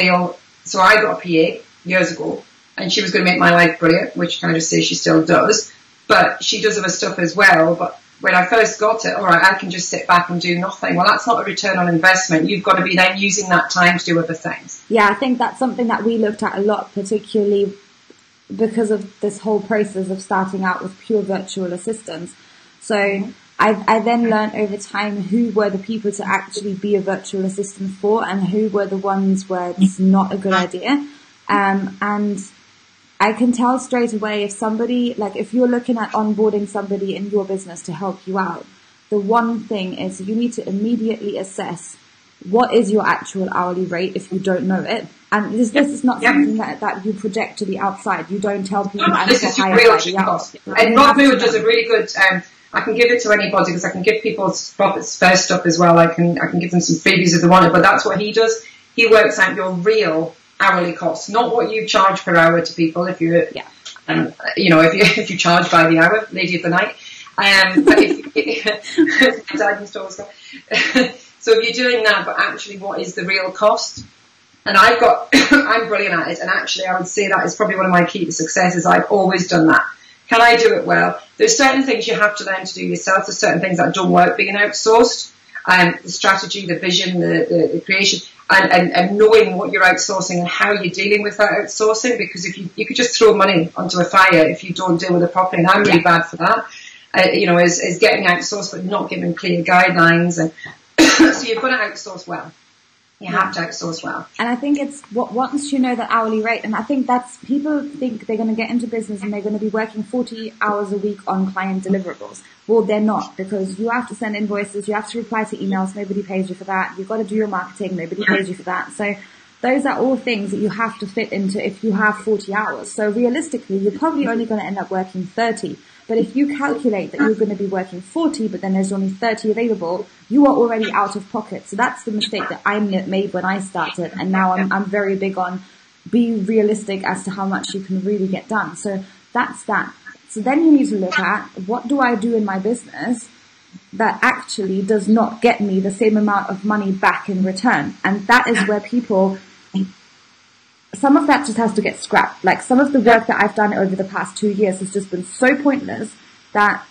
Speaker 2: so I got a PA years ago, and she was going to make my life brilliant, which can I just say she still does, but she does other stuff as well. But when I first got it, all right, I can just sit back and do nothing. Well, that's not a return on investment. You've got to be then using that time to do other things.
Speaker 1: Yeah, I think that's something that we looked at a lot, particularly because of this whole process of starting out with pure virtual assistants. So I then learned over time who were the people to actually be a virtual assistant for, and who were the ones where it's not a good idea. And I can tell straight away if you're looking at onboarding somebody in your business to help you out, the one thing is you need to immediately assess what is your actual hourly rate if you don't know it. And this is not something that you project to the outside. You don't tell people
Speaker 2: this is your real cost. And Robmood does a really good, I can give it to anybody, because I can give people profits first up as well. I can give them some freebies if they want it, but that's what he does. He works out your real hourly costs, not what you charge per hour to people. If you, if you charge by the hour, lady of the night. But if my dad used to always go. So if you're doing that, but actually, what is the real cost? And I'm brilliant at it, and actually, I would say that is probably one of my key to success. Is I've always done that. Can I do it well? There's certain things you have to learn to do yourself. There's certain things that don't work being outsourced. The strategy, the vision, the creation. And knowing what you're outsourcing and how you're dealing with that outsourcing, because if you could just throw money onto a fire if you don't deal with it properly, and I'm really bad for that, is getting outsourced but not giving clear guidelines. And so you've got to outsource well. You have to outsource well. And
Speaker 1: I think it's once you know the hourly rate, and I think people think they're going to get into business and they're going to be working 40 hours a week on client deliverables. Well, they're not, because you have to send invoices, you have to reply to emails, nobody pays you for that. You've got to do your marketing, nobody pays you for that. So those are all things that you have to fit into if you have 40 hours. So realistically, you're probably only going to end up working 30. But if you calculate that you're going to be working 40, but then there's only 30 available, you are already out of pocket. So that's the mistake that I made when I started. And now I'm very big on be realistic as to how much you can really get done. So that's that. So then you need to look at, what do I do in my business that actually does not get me the same amount of money back in return? And that is where some of that just has to get scrapped. Like, some of the work that I've done over the past 2 years has just been so pointless that,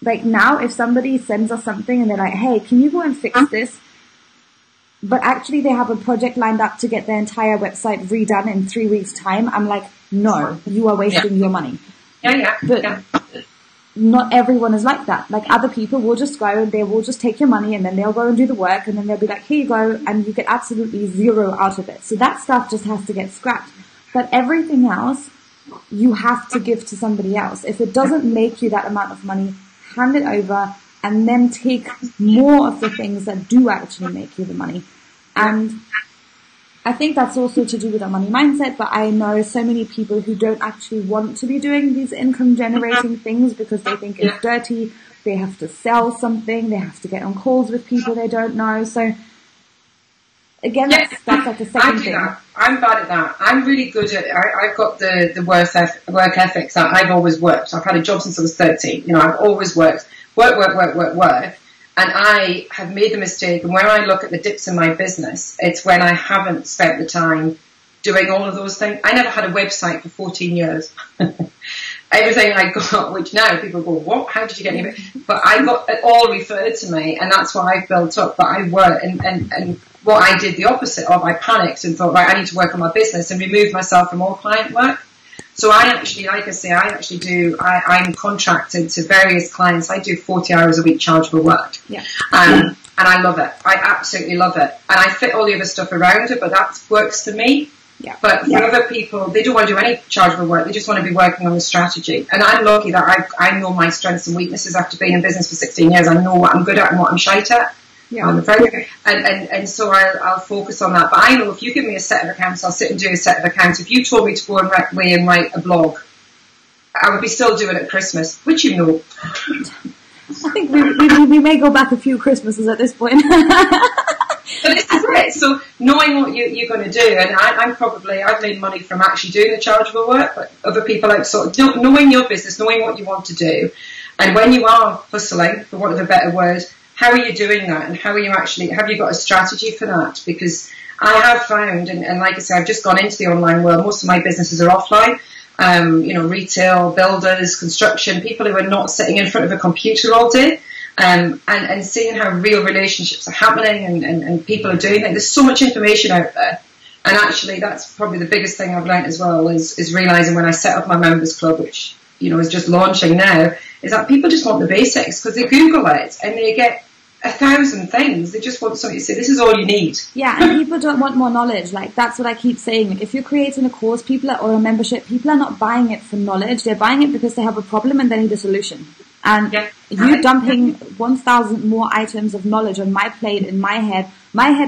Speaker 1: like, now if somebody sends us something and they're like, hey, can you go and fix this? But actually they have a project lined up to get their entire website redone in 3 weeks' time. I'm like, no, you are wasting your money. But not everyone is like that. Like, other people will just go and they will just take your money, and then they'll go and do the work, and then they'll be like, here you go, and you get absolutely zero out of it. So that stuff just has to get scrapped. But everything else, you have to give to somebody else. If it doesn't make you that amount of money, hand it over, and then take more of the things that do actually make you the money. And I think that's also to do with our money mindset, but I know so many people who don't actually want to be doing these income generating things because they think it's dirty. They have to sell something. They have to get on calls with people they don't know. So again, that's like a second thing.
Speaker 2: I'm bad at that. I'm really good at, I've got the work ethics that I've always worked. I've had a job since I was 13. I've always worked. Work. And I have made the mistake, and when I look at the dips in my business, it's when I haven't spent the time doing all of those things. I never had a website for 14 years. everything I got, which now people go, what? How did you get any of it? But I got it all referred to me, and that's what I've built up. But I work, and what I did the opposite of, I panicked and thought, right, I need to work on my business and remove myself from all client work. So I actually, like I say, I'm contracted to various clients. I do 40 hours a week chargeable work.
Speaker 1: Yeah.
Speaker 2: And I love it. I absolutely love it. And I fit all the other stuff around it, but that works for me.
Speaker 1: Yeah.
Speaker 2: But for other people, they don't want to do any chargeable work. They just want to be working on the strategy. And I'm lucky that I know my strengths and weaknesses after being in business for 16 years. I know what I'm good at and what I'm shite at.
Speaker 1: Yeah.
Speaker 2: And so I'll focus on that. But I know if you give me a set of accounts, I'll sit and do a set of accounts. If you told me to go and write a blog, I would be still doing it at Christmas, which you know.
Speaker 1: I think we may go back a few Christmases at this point.
Speaker 2: But this is it. So knowing what you're going to do, and I've made money from actually doing the chargeable work, but other people knowing your business, knowing what you want to do, and when you are hustling, for want of a better word, how are you doing that, and how are you actually, have you got a strategy for that? Because I have found, and like I said, I've just gone into the online world. Most of my businesses are offline. Retail, builders, construction, people who are not sitting in front of a computer all day. And seeing how real relationships are happening and people are doing it. There's so much information out there. And actually, that's probably the biggest thing I've learned as well, is realising when I set up my members club, which, is just launching now, is that people just want the basics because they Google it and they get 1,000 things. They just want somebody to say, this is all you need.
Speaker 1: Yeah, and people don't want more knowledge. Like, that's what I keep saying. Like, if you're creating a course, or a membership, people are not buying it for knowledge. They're buying it because they have a problem and they need a solution. And you dumping 1,000 more items of knowledge on my plate in my head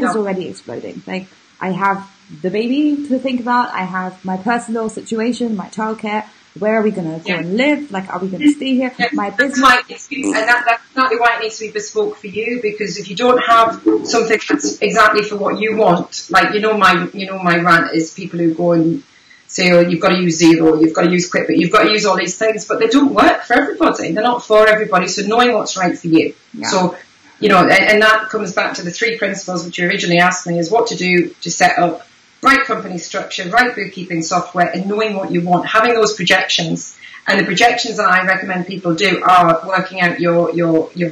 Speaker 1: is already exploding. Like, I have the baby to think about. I have my personal situation, my childcare. Where are we going to go and live? Like, are we going to stay here? My business.
Speaker 2: That's exactly why it needs to be bespoke for you. Because if you don't have something that's exactly for what you want, like my rant is people who go and say, oh, you've got to use Zero, you've got to use QuickBooks, you've got to use all these things, but they don't work for everybody. They're not for everybody. So knowing what's right for you. Yeah. So, and that comes back to the 3 principles which you originally asked me, is what to do to set up right company structure, right bookkeeping software, and knowing what you want, having those projections. And the projections that I recommend people do are working out your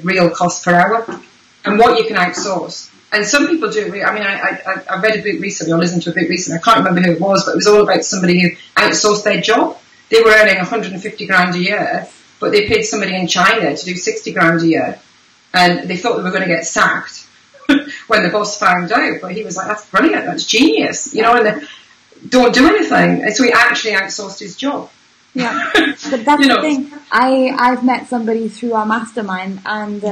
Speaker 2: real cost per hour and what you can outsource. And some people do. I mean, I read a book recently, or listened to a book recently. I can't remember who it was, but it was all about somebody who outsourced their job. They were earning 150 grand a year, but they paid somebody in China to do 60 grand a year. And they thought they were going to get sacked when the boss found out. But he was like, that's brilliant, that's genius, and don't do anything. And so he actually outsourced his job.
Speaker 1: Yeah, but that's the thing. I've met somebody through our mastermind, and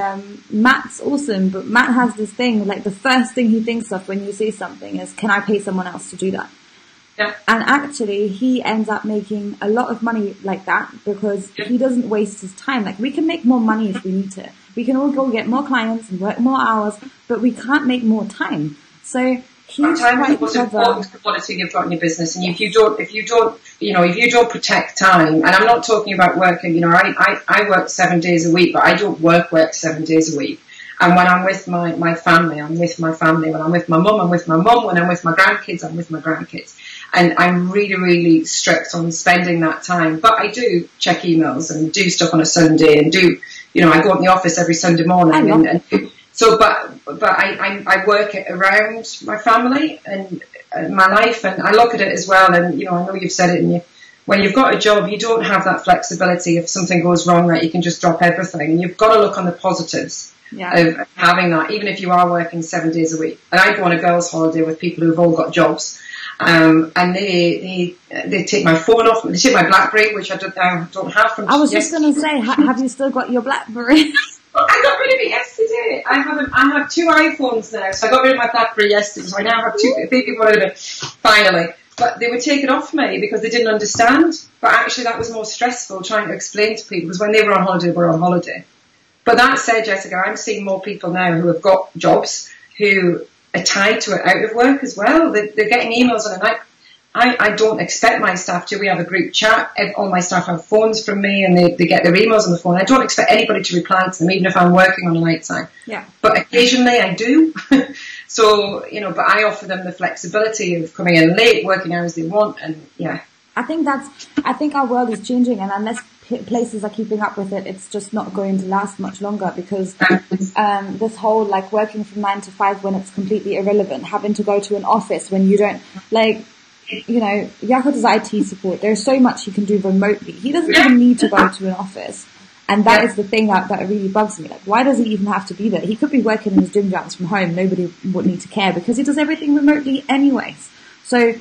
Speaker 1: Matt's awesome, but Matt has this thing, like the first thing he thinks of when you say something is, can I pay someone else to do that?
Speaker 2: Yeah.
Speaker 1: And actually, he ends up making a lot of money like that because he doesn't waste his time. Like, we can make more money if we need to. We can all go get more clients and work more hours, but we can't make more time. So he's
Speaker 2: time is the most important commodity you've got in your business, and if you don't protect time, and I'm not talking about working. I work 7 days a week, but I don't work 7 days a week. And when I'm with my family, I'm with my family. When I'm with my mum, I'm with my mum. When I'm with my grandkids, I'm with my grandkids. And I'm really, really strict on spending that time. But I do check emails and do stuff on a Sunday and I go in the office every Sunday morning. But I work it around my family and my life, and I look at it as well. And, I know you've said it, when you've got a job, you don't have that flexibility. If something goes wrong, that you can just drop everything. You've got to look on the positives of having that, even if you are working 7 days a week. And I go on a girls' holiday with people who've all got jobs. And they take my phone off. They take my BlackBerry, which I don't have from.
Speaker 1: I was just going to say, have you still got your BlackBerry?
Speaker 2: I got rid of it yesterday. I have 2 iPhones now, so I got rid of my BlackBerry yesterday. So I now have 2. People wanted it finally, but they would take it off me because they didn't understand. But actually, that was more stressful trying to explain to people, because when they were on holiday, we were on holiday. But that said, Jessica, I'm seeing more people now who have got jobs who are tied to it out of work as well. They're getting emails on a night. I don't expect my staff to. We have a group chat. All my staff have phones from me, and they get their emails on the phone. I don't expect anybody to reply to them, even if I'm working on a night time.
Speaker 1: Yeah.
Speaker 2: But occasionally I do. So, but I offer them the flexibility of coming in late, working hours they want, and
Speaker 1: I think our world is changing, and unless places are keeping up with it, it's just not going to last much longer, because this whole like working from 9 to 5 when it's completely irrelevant, having to go to an office when you don't, like, you know, Yako does IT support. There's so much he can do remotely. He doesn't even need to go to an office. And that is the thing that really bugs me. Like, why does he even have to be there? He could be working in his gym jams from home. Nobody would need to care, because he does everything remotely anyways. So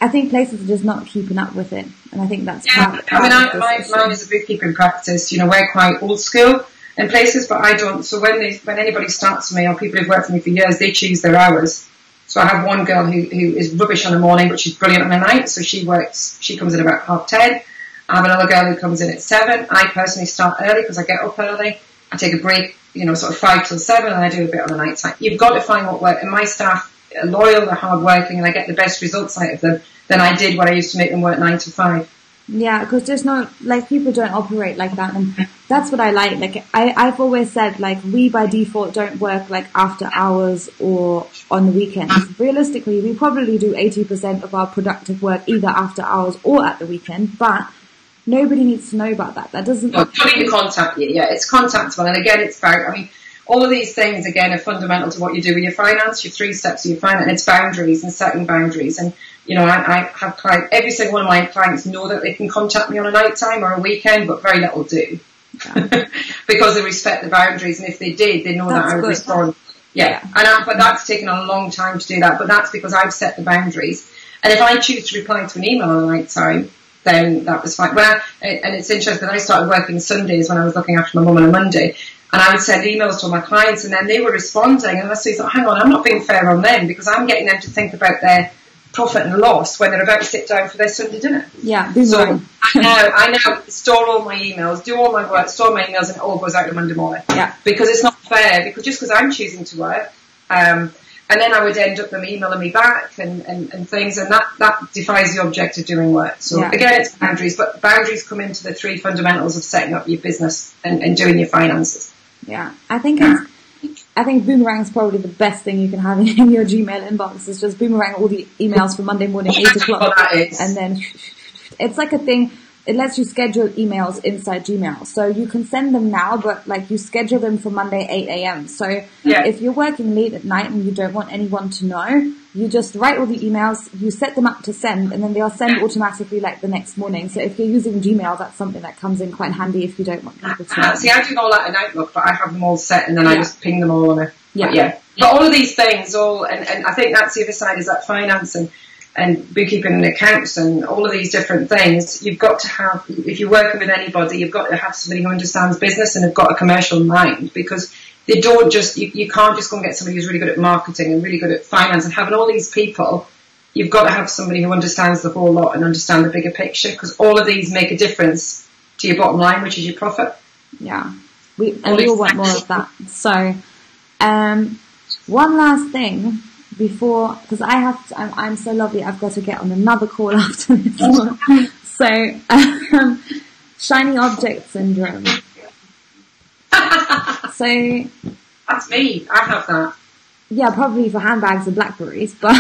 Speaker 1: I think places are just not keeping up with it. And I think that's
Speaker 2: mine is a bookkeeping practice. You know, we're quite old school in places, but I don't. So when anybody starts with me, or people who've worked for me for years, they choose their hours. So I have one girl who is rubbish on the morning, but she's brilliant on the night. So she comes in about 10:30. I have another girl who comes in at 7. I personally start early because I get up early. I take a break, you know, sort of 5 till 7, and I do a bit on the night time. You've got to find what works. And my staff are loyal, they're hard working, and I get the best results out of them than I did when I used to make them work 9 to 5.
Speaker 1: Yeah, because there's no, like, people don't operate like that, and that's what I like. Like, I've always said, like, we by default don't work, like, after hours or on the weekends. Realistically, we probably do 80% of our productive work either after hours or at the weekend, but nobody needs to know about that. That doesn't...
Speaker 2: No, don't need to contact you. Yeah, it's contactable. And again, it's about, I mean, all of these things, again, are fundamental to what you do with your finance, your 3 steps of your finance, and it's boundaries and setting boundaries. And, you know, I have clients, every single one of my clients know that they can contact me on a night time or a weekend, but very little do. Yeah. Because they respect the boundaries. And if they did, they know that I would respond. Yeah. But that's taken a long time to do that. But that's because I've set the boundaries. And if I choose to reply to an email on a night time, then that was fine. And it's interesting, I started working Sundays when I was looking after my mum on a Monday, and I would send emails to my clients, and then they were responding, and I thought, hang on, I'm not being fair on them, because I'm getting them to think about their profit and loss when they're about to sit down for their Sunday dinner.
Speaker 1: Yeah.
Speaker 2: So I now store all my emails, do all my work, store my emails, and it all goes out on Monday morning.
Speaker 1: Yeah.
Speaker 2: Because it's not fair, because I'm choosing to work, and then I would end up them emailing me back and things, and that defies the object of doing work. So again, it's boundaries, but boundaries come into the 3 fundamentals of setting up your business and doing your finances.
Speaker 1: Yeah, I think Boomerang is probably the best thing you can have in your Gmail inbox. It's just boomerang all the emails for Monday morning, 8 o'clock. And then it's like a thing. It lets you schedule emails inside Gmail. So you can send them now, but like you schedule them for Monday 8 a.m. So if you're working late at night and you don't want anyone to know, you just write all the emails, you set them up to send, and then they'll send automatically like the next morning. So if you're using Gmail, that's something that comes in quite handy if you don't want people to know.
Speaker 2: See, I do all that in Outlook, but I have them all set, and then I just ping them all on it. But all of these things, and I think that's the other side, is that finance and bookkeeping and accounts and all of these different things, you've got to have, if you're working with anybody, you've got to have somebody who understands business and have got a commercial mind, because they don't just, you can't just go and get somebody who's really good at marketing and really good at finance and having all these people. You've got to have somebody who understands the whole lot and understand the bigger picture, because all of these make a difference to your bottom line, which is your profit.
Speaker 1: Yeah, we all want more of that. So, one last thing before, because I'm so lovely, I've got to get on another call after this one. So, shiny object syndrome. So
Speaker 2: that's me. I have that.
Speaker 1: Yeah, probably for handbags and Blackberries, but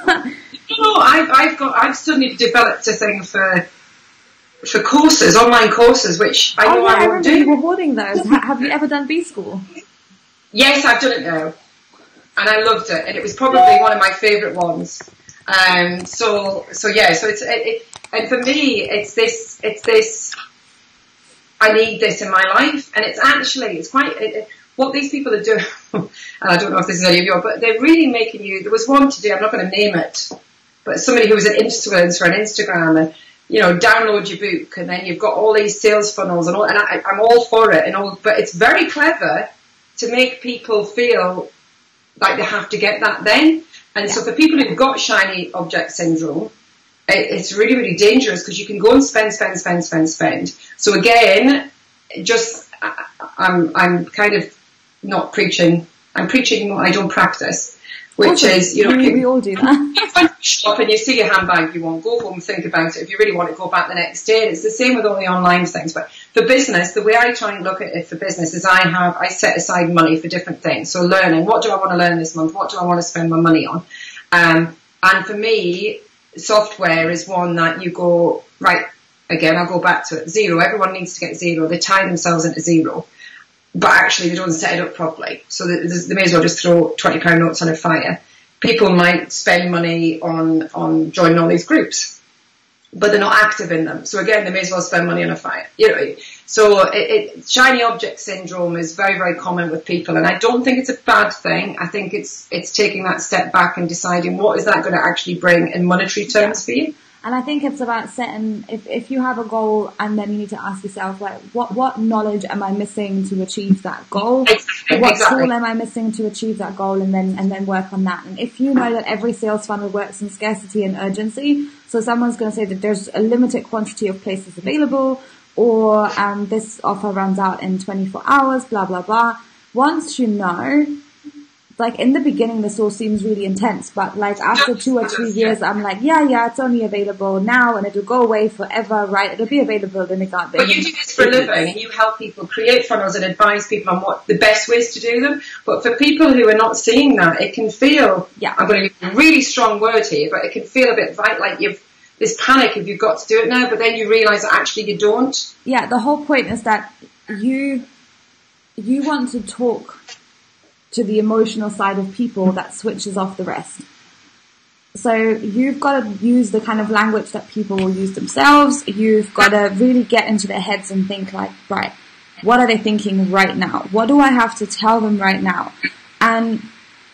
Speaker 2: I've suddenly developed a thing for courses, online courses, which I know I won't do.
Speaker 1: You were hoarding those. Have you ever done B School?
Speaker 2: Yes, I've done it now. And I loved it, and it was probably one of my favourite ones. So it's and for me, it's this. I need this in my life, and it's quite what these people are doing. And I don't know if this is any of yours, but they're really making you. There was one today. I'm not going to name it, but somebody who was an influencer on Instagram, and download your book, and then you've got all these sales funnels and all. And I'm all for it, and all, but it's very clever to make people feel like they have to get that then. And so for people who've got shiny object syndrome, it's really, really dangerous, because you can go and spend. So again, I'm kind of not preaching. I'm preaching what I don't practice, which is,
Speaker 1: we all do that.
Speaker 2: You go to the shop and you see a handbag you want, go home, think about it. If you really want it, go back the next day. And it's the same with all the online things. But for business, the way I try and look at it for business is I set aside money for different things. So learning, what do I want to learn this month? What do I want to spend my money on? And for me, software is one that you go, right, again, I'll go back to it, zero. Everyone needs to get zero. They tie themselves into zero, but actually they don't set it up properly. So they may as well just throw £20 notes on a fire. People might spend money on joining all these groups, but they're not active in them. So again, they may as well spend money on a fire. So shiny object syndrome is very, very common with people, and I don't think it's a bad thing. I think it's taking that step back and deciding what is that going to actually bring in monetary terms for you.
Speaker 1: And I think it's about setting, if you have a goal, and then you need to ask yourself, like, what knowledge am I missing to achieve that goal? What tool am I missing to achieve that goal? And then work on that. And if you know that every sales funnel works in scarcity and urgency, so someone's going to say that there's a limited quantity of places available, or this offer runs out in 24 hours, blah, blah, blah. Once you know, like in the beginning, this all seems really intense, but like after 2 or 3 years, I'm like, yeah, it's only available now and it'll go away forever, right? It'll be available, then it can't be.
Speaker 2: But you do this for a living, and you help people create funnels and advise people on what the best ways to do them. But for people who are not seeing that, it can feel, I'm going to use a really strong word here, but it can feel a bit like you've this panic if you've got to do it now, but then you realise that actually you don't.
Speaker 1: Yeah, the whole point is that you want to talk to the emotional side of people that switches off the rest. So you've got to use the kind of language that people will use themselves. You've got to really get into their heads and think like, right, what are they thinking right now? What do I have to tell them right now? And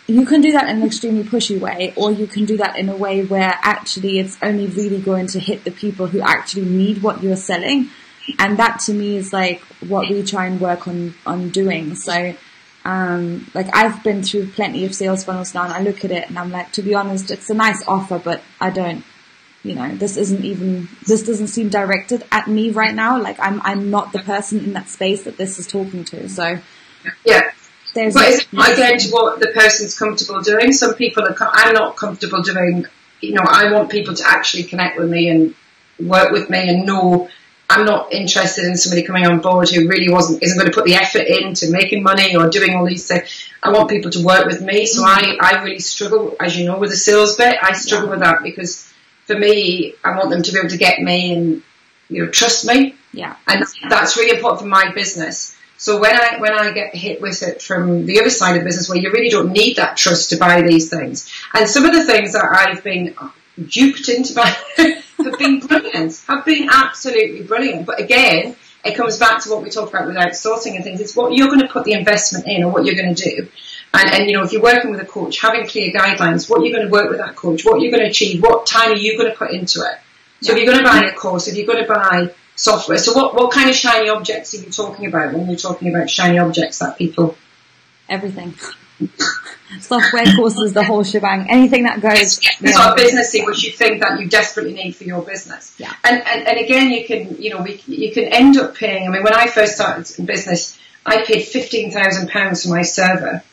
Speaker 1: you can do that in an extremely pushy way, or you can do that in a way where actually it's only really going to hit the people who actually need what you're selling. And that to me is like what we try and work on doing. So like I've been through plenty of sales funnels now, and I look at it and I'm like, to be honest, it's a nice offer, but I don't, this doesn't seem directed at me right now. Like I'm not the person in that space that this is talking to. So
Speaker 2: yeah. But is it not again to what the person's comfortable doing? Some people I'm not comfortable doing, I want people to actually connect with me and work with me and know I'm not interested in somebody coming on board who really isn't going to put the effort into making money or doing all these things. I want people to work with me. So I really struggle, as you know, with the sales bit. I struggle with that because for me, I want them to be able to get me and, trust me.
Speaker 1: Yeah.
Speaker 2: And that's really important for my business. So when I get hit with it from the other side of business where you really don't need that trust to buy these things. And some of the things that I've been duped into by have been brilliant, have been absolutely brilliant. But again, it comes back to what we talked about with outsourcing and things. It's what you're going to put the investment in or what you're going to do. And if you're working with a coach, having clear guidelines, what you're going to work with that coach, what you're going to achieve, what time are you going to put into it. So if you're going to buy a course, if you're going to buy software. So what kind of shiny objects are you talking about when you're talking about shiny objects that people...
Speaker 1: Everything. Software, courses, the whole shebang. Anything that goes...
Speaker 2: It's not businessy, which you think that you desperately need for your business.
Speaker 1: Yeah.
Speaker 2: And again, you can, you can end up paying... I mean, when I first started in business, I paid £15,000 for my server.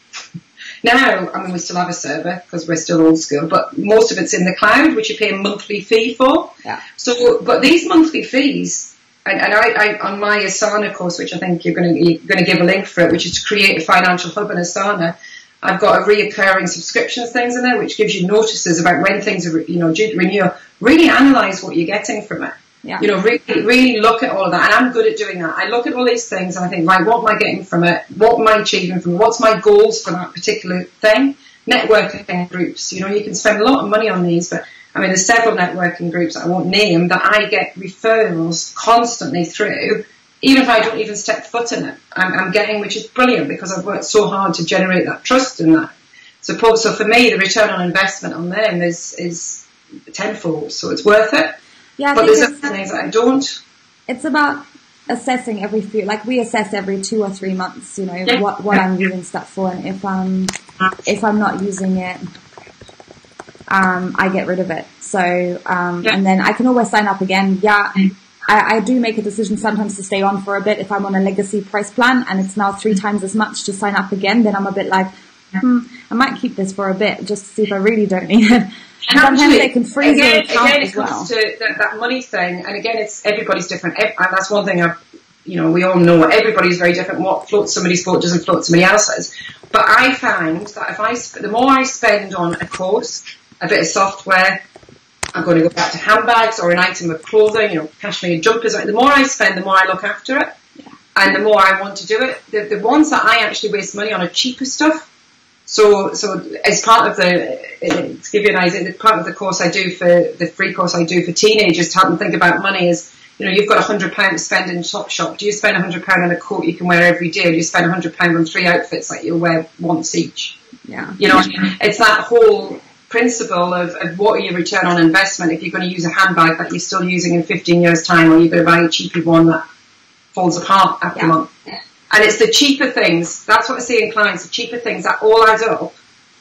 Speaker 2: Now, I mean, we still have a server because we're still old school, but most of it's in the cloud, which you pay a monthly fee for.
Speaker 1: Yeah.
Speaker 2: So, but these monthly fees, and I on my Asana course, which I think you're going to give a link for it, which is to create a financial hub in Asana. I've got a reoccurring subscriptions things in there, which gives you notices about when things are, due to renew. Really analyze what you're getting from it.
Speaker 1: Yeah.
Speaker 2: Really look at all of that. And I'm good at doing that. I look at all these things and I think, right, what am I getting from it? What am I achieving from it? What's my goals for that particular thing? Networking groups, you can spend a lot of money on these, but I mean, there's several networking groups that I won't name that I get referrals constantly through, even if I don't even step foot in it. I'm getting, which is brilliant because I've worked so hard to generate that trust in that support. So for me, the return on investment on them is tenfold, so it's worth it.
Speaker 1: Yeah,
Speaker 2: but there's other things that I don't.
Speaker 1: It's about assessing we assess every 2 or 3 months, what I'm using stuff for, and if I'm not using it, I get rid of it. So, and then I can always sign up again. Yeah, I do make a decision sometimes to stay on for a bit if I'm on a legacy price plan and it's now 3 times as much to sign up again. Then I'm a bit like, I might keep this for a bit just to see if I really don't need it. And sometimes they can freeze your account as well.
Speaker 2: Again, it comes to that money thing, and again, everybody's different. And that's one thing we all know. Everybody's very different. What floats somebody's boat doesn't float somebody else's. But I find that the more I spend on a course, a bit of software, I'm going to go back to handbags or an item of clothing, you know, cashmere jumpers. The more I spend, the more I look after it. Yeah. And the more I want to do it. The ones that I actually waste money on are cheaper stuff. So as part of to give you an idea, part of the course I do the free course I do for teenagers to help them think about money is, you know, you've got £100 to spend in Topshop. Do you spend £100 on a coat you can wear every day? Or do you spend £100 on 3 outfits that you'll wear once each?
Speaker 1: Yeah.
Speaker 2: You know, it's that whole principle of what are your return on investment if you're going to use a handbag that you're still using in 15 years' time, or you're going to buy a cheapy one that falls apart after a month. Yeah. And it's the cheaper things, that's what I see in clients, the cheaper things that all add up,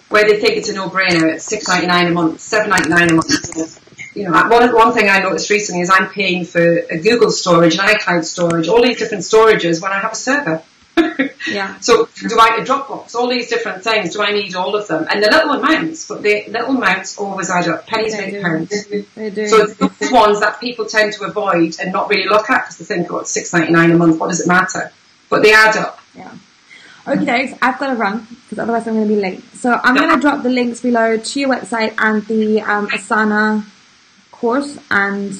Speaker 2: where they think it's a no-brainer. It's $6.99 a month, $7.99 a month. You know, one thing I noticed recently is I'm paying for a Google storage, an iCloud storage, all these different storages when I have a server.
Speaker 1: Yeah.
Speaker 2: So do I need a Dropbox? All these different things. Do I need all of them? And the little amounts, but the little amounts always add up. Pennies make pounds.
Speaker 1: They do.
Speaker 2: So it's those ones that people tend to avoid and not really look at because they think, oh, it's $6.99 a month. What does it matter? But they add up.
Speaker 1: Yeah. Okay, so I've got to run because otherwise I'm going to be late. So I'm going to drop the links below to your website and the Asana course, and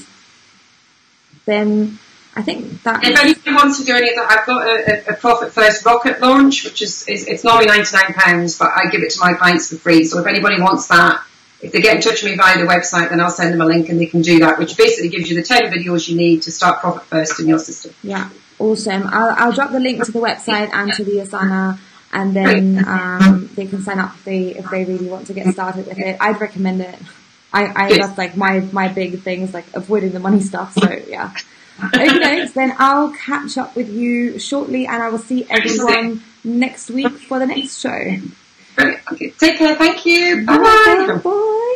Speaker 1: then I think that.
Speaker 2: If anybody wants to do any of that, I've got a Profit First Rocket launch, which is it's normally £99, but I give it to my clients for free. So if anybody wants that, if they get in touch with me via the website, then I'll send them a link and they can do that, which basically gives you the 10 videos you need to start Profit First in your system.
Speaker 1: Yeah, awesome. I'll drop the link to the website and to the Asana, and then they can sign up if they really want to get started with it. I'd recommend it. That's like my big thing is like avoiding the money stuff. So yeah. Okay, then I'll catch up with you shortly, and I will see everyone next week for the next show.
Speaker 2: Brilliant. Okay, take care. Thank you. Bye.
Speaker 1: Bye.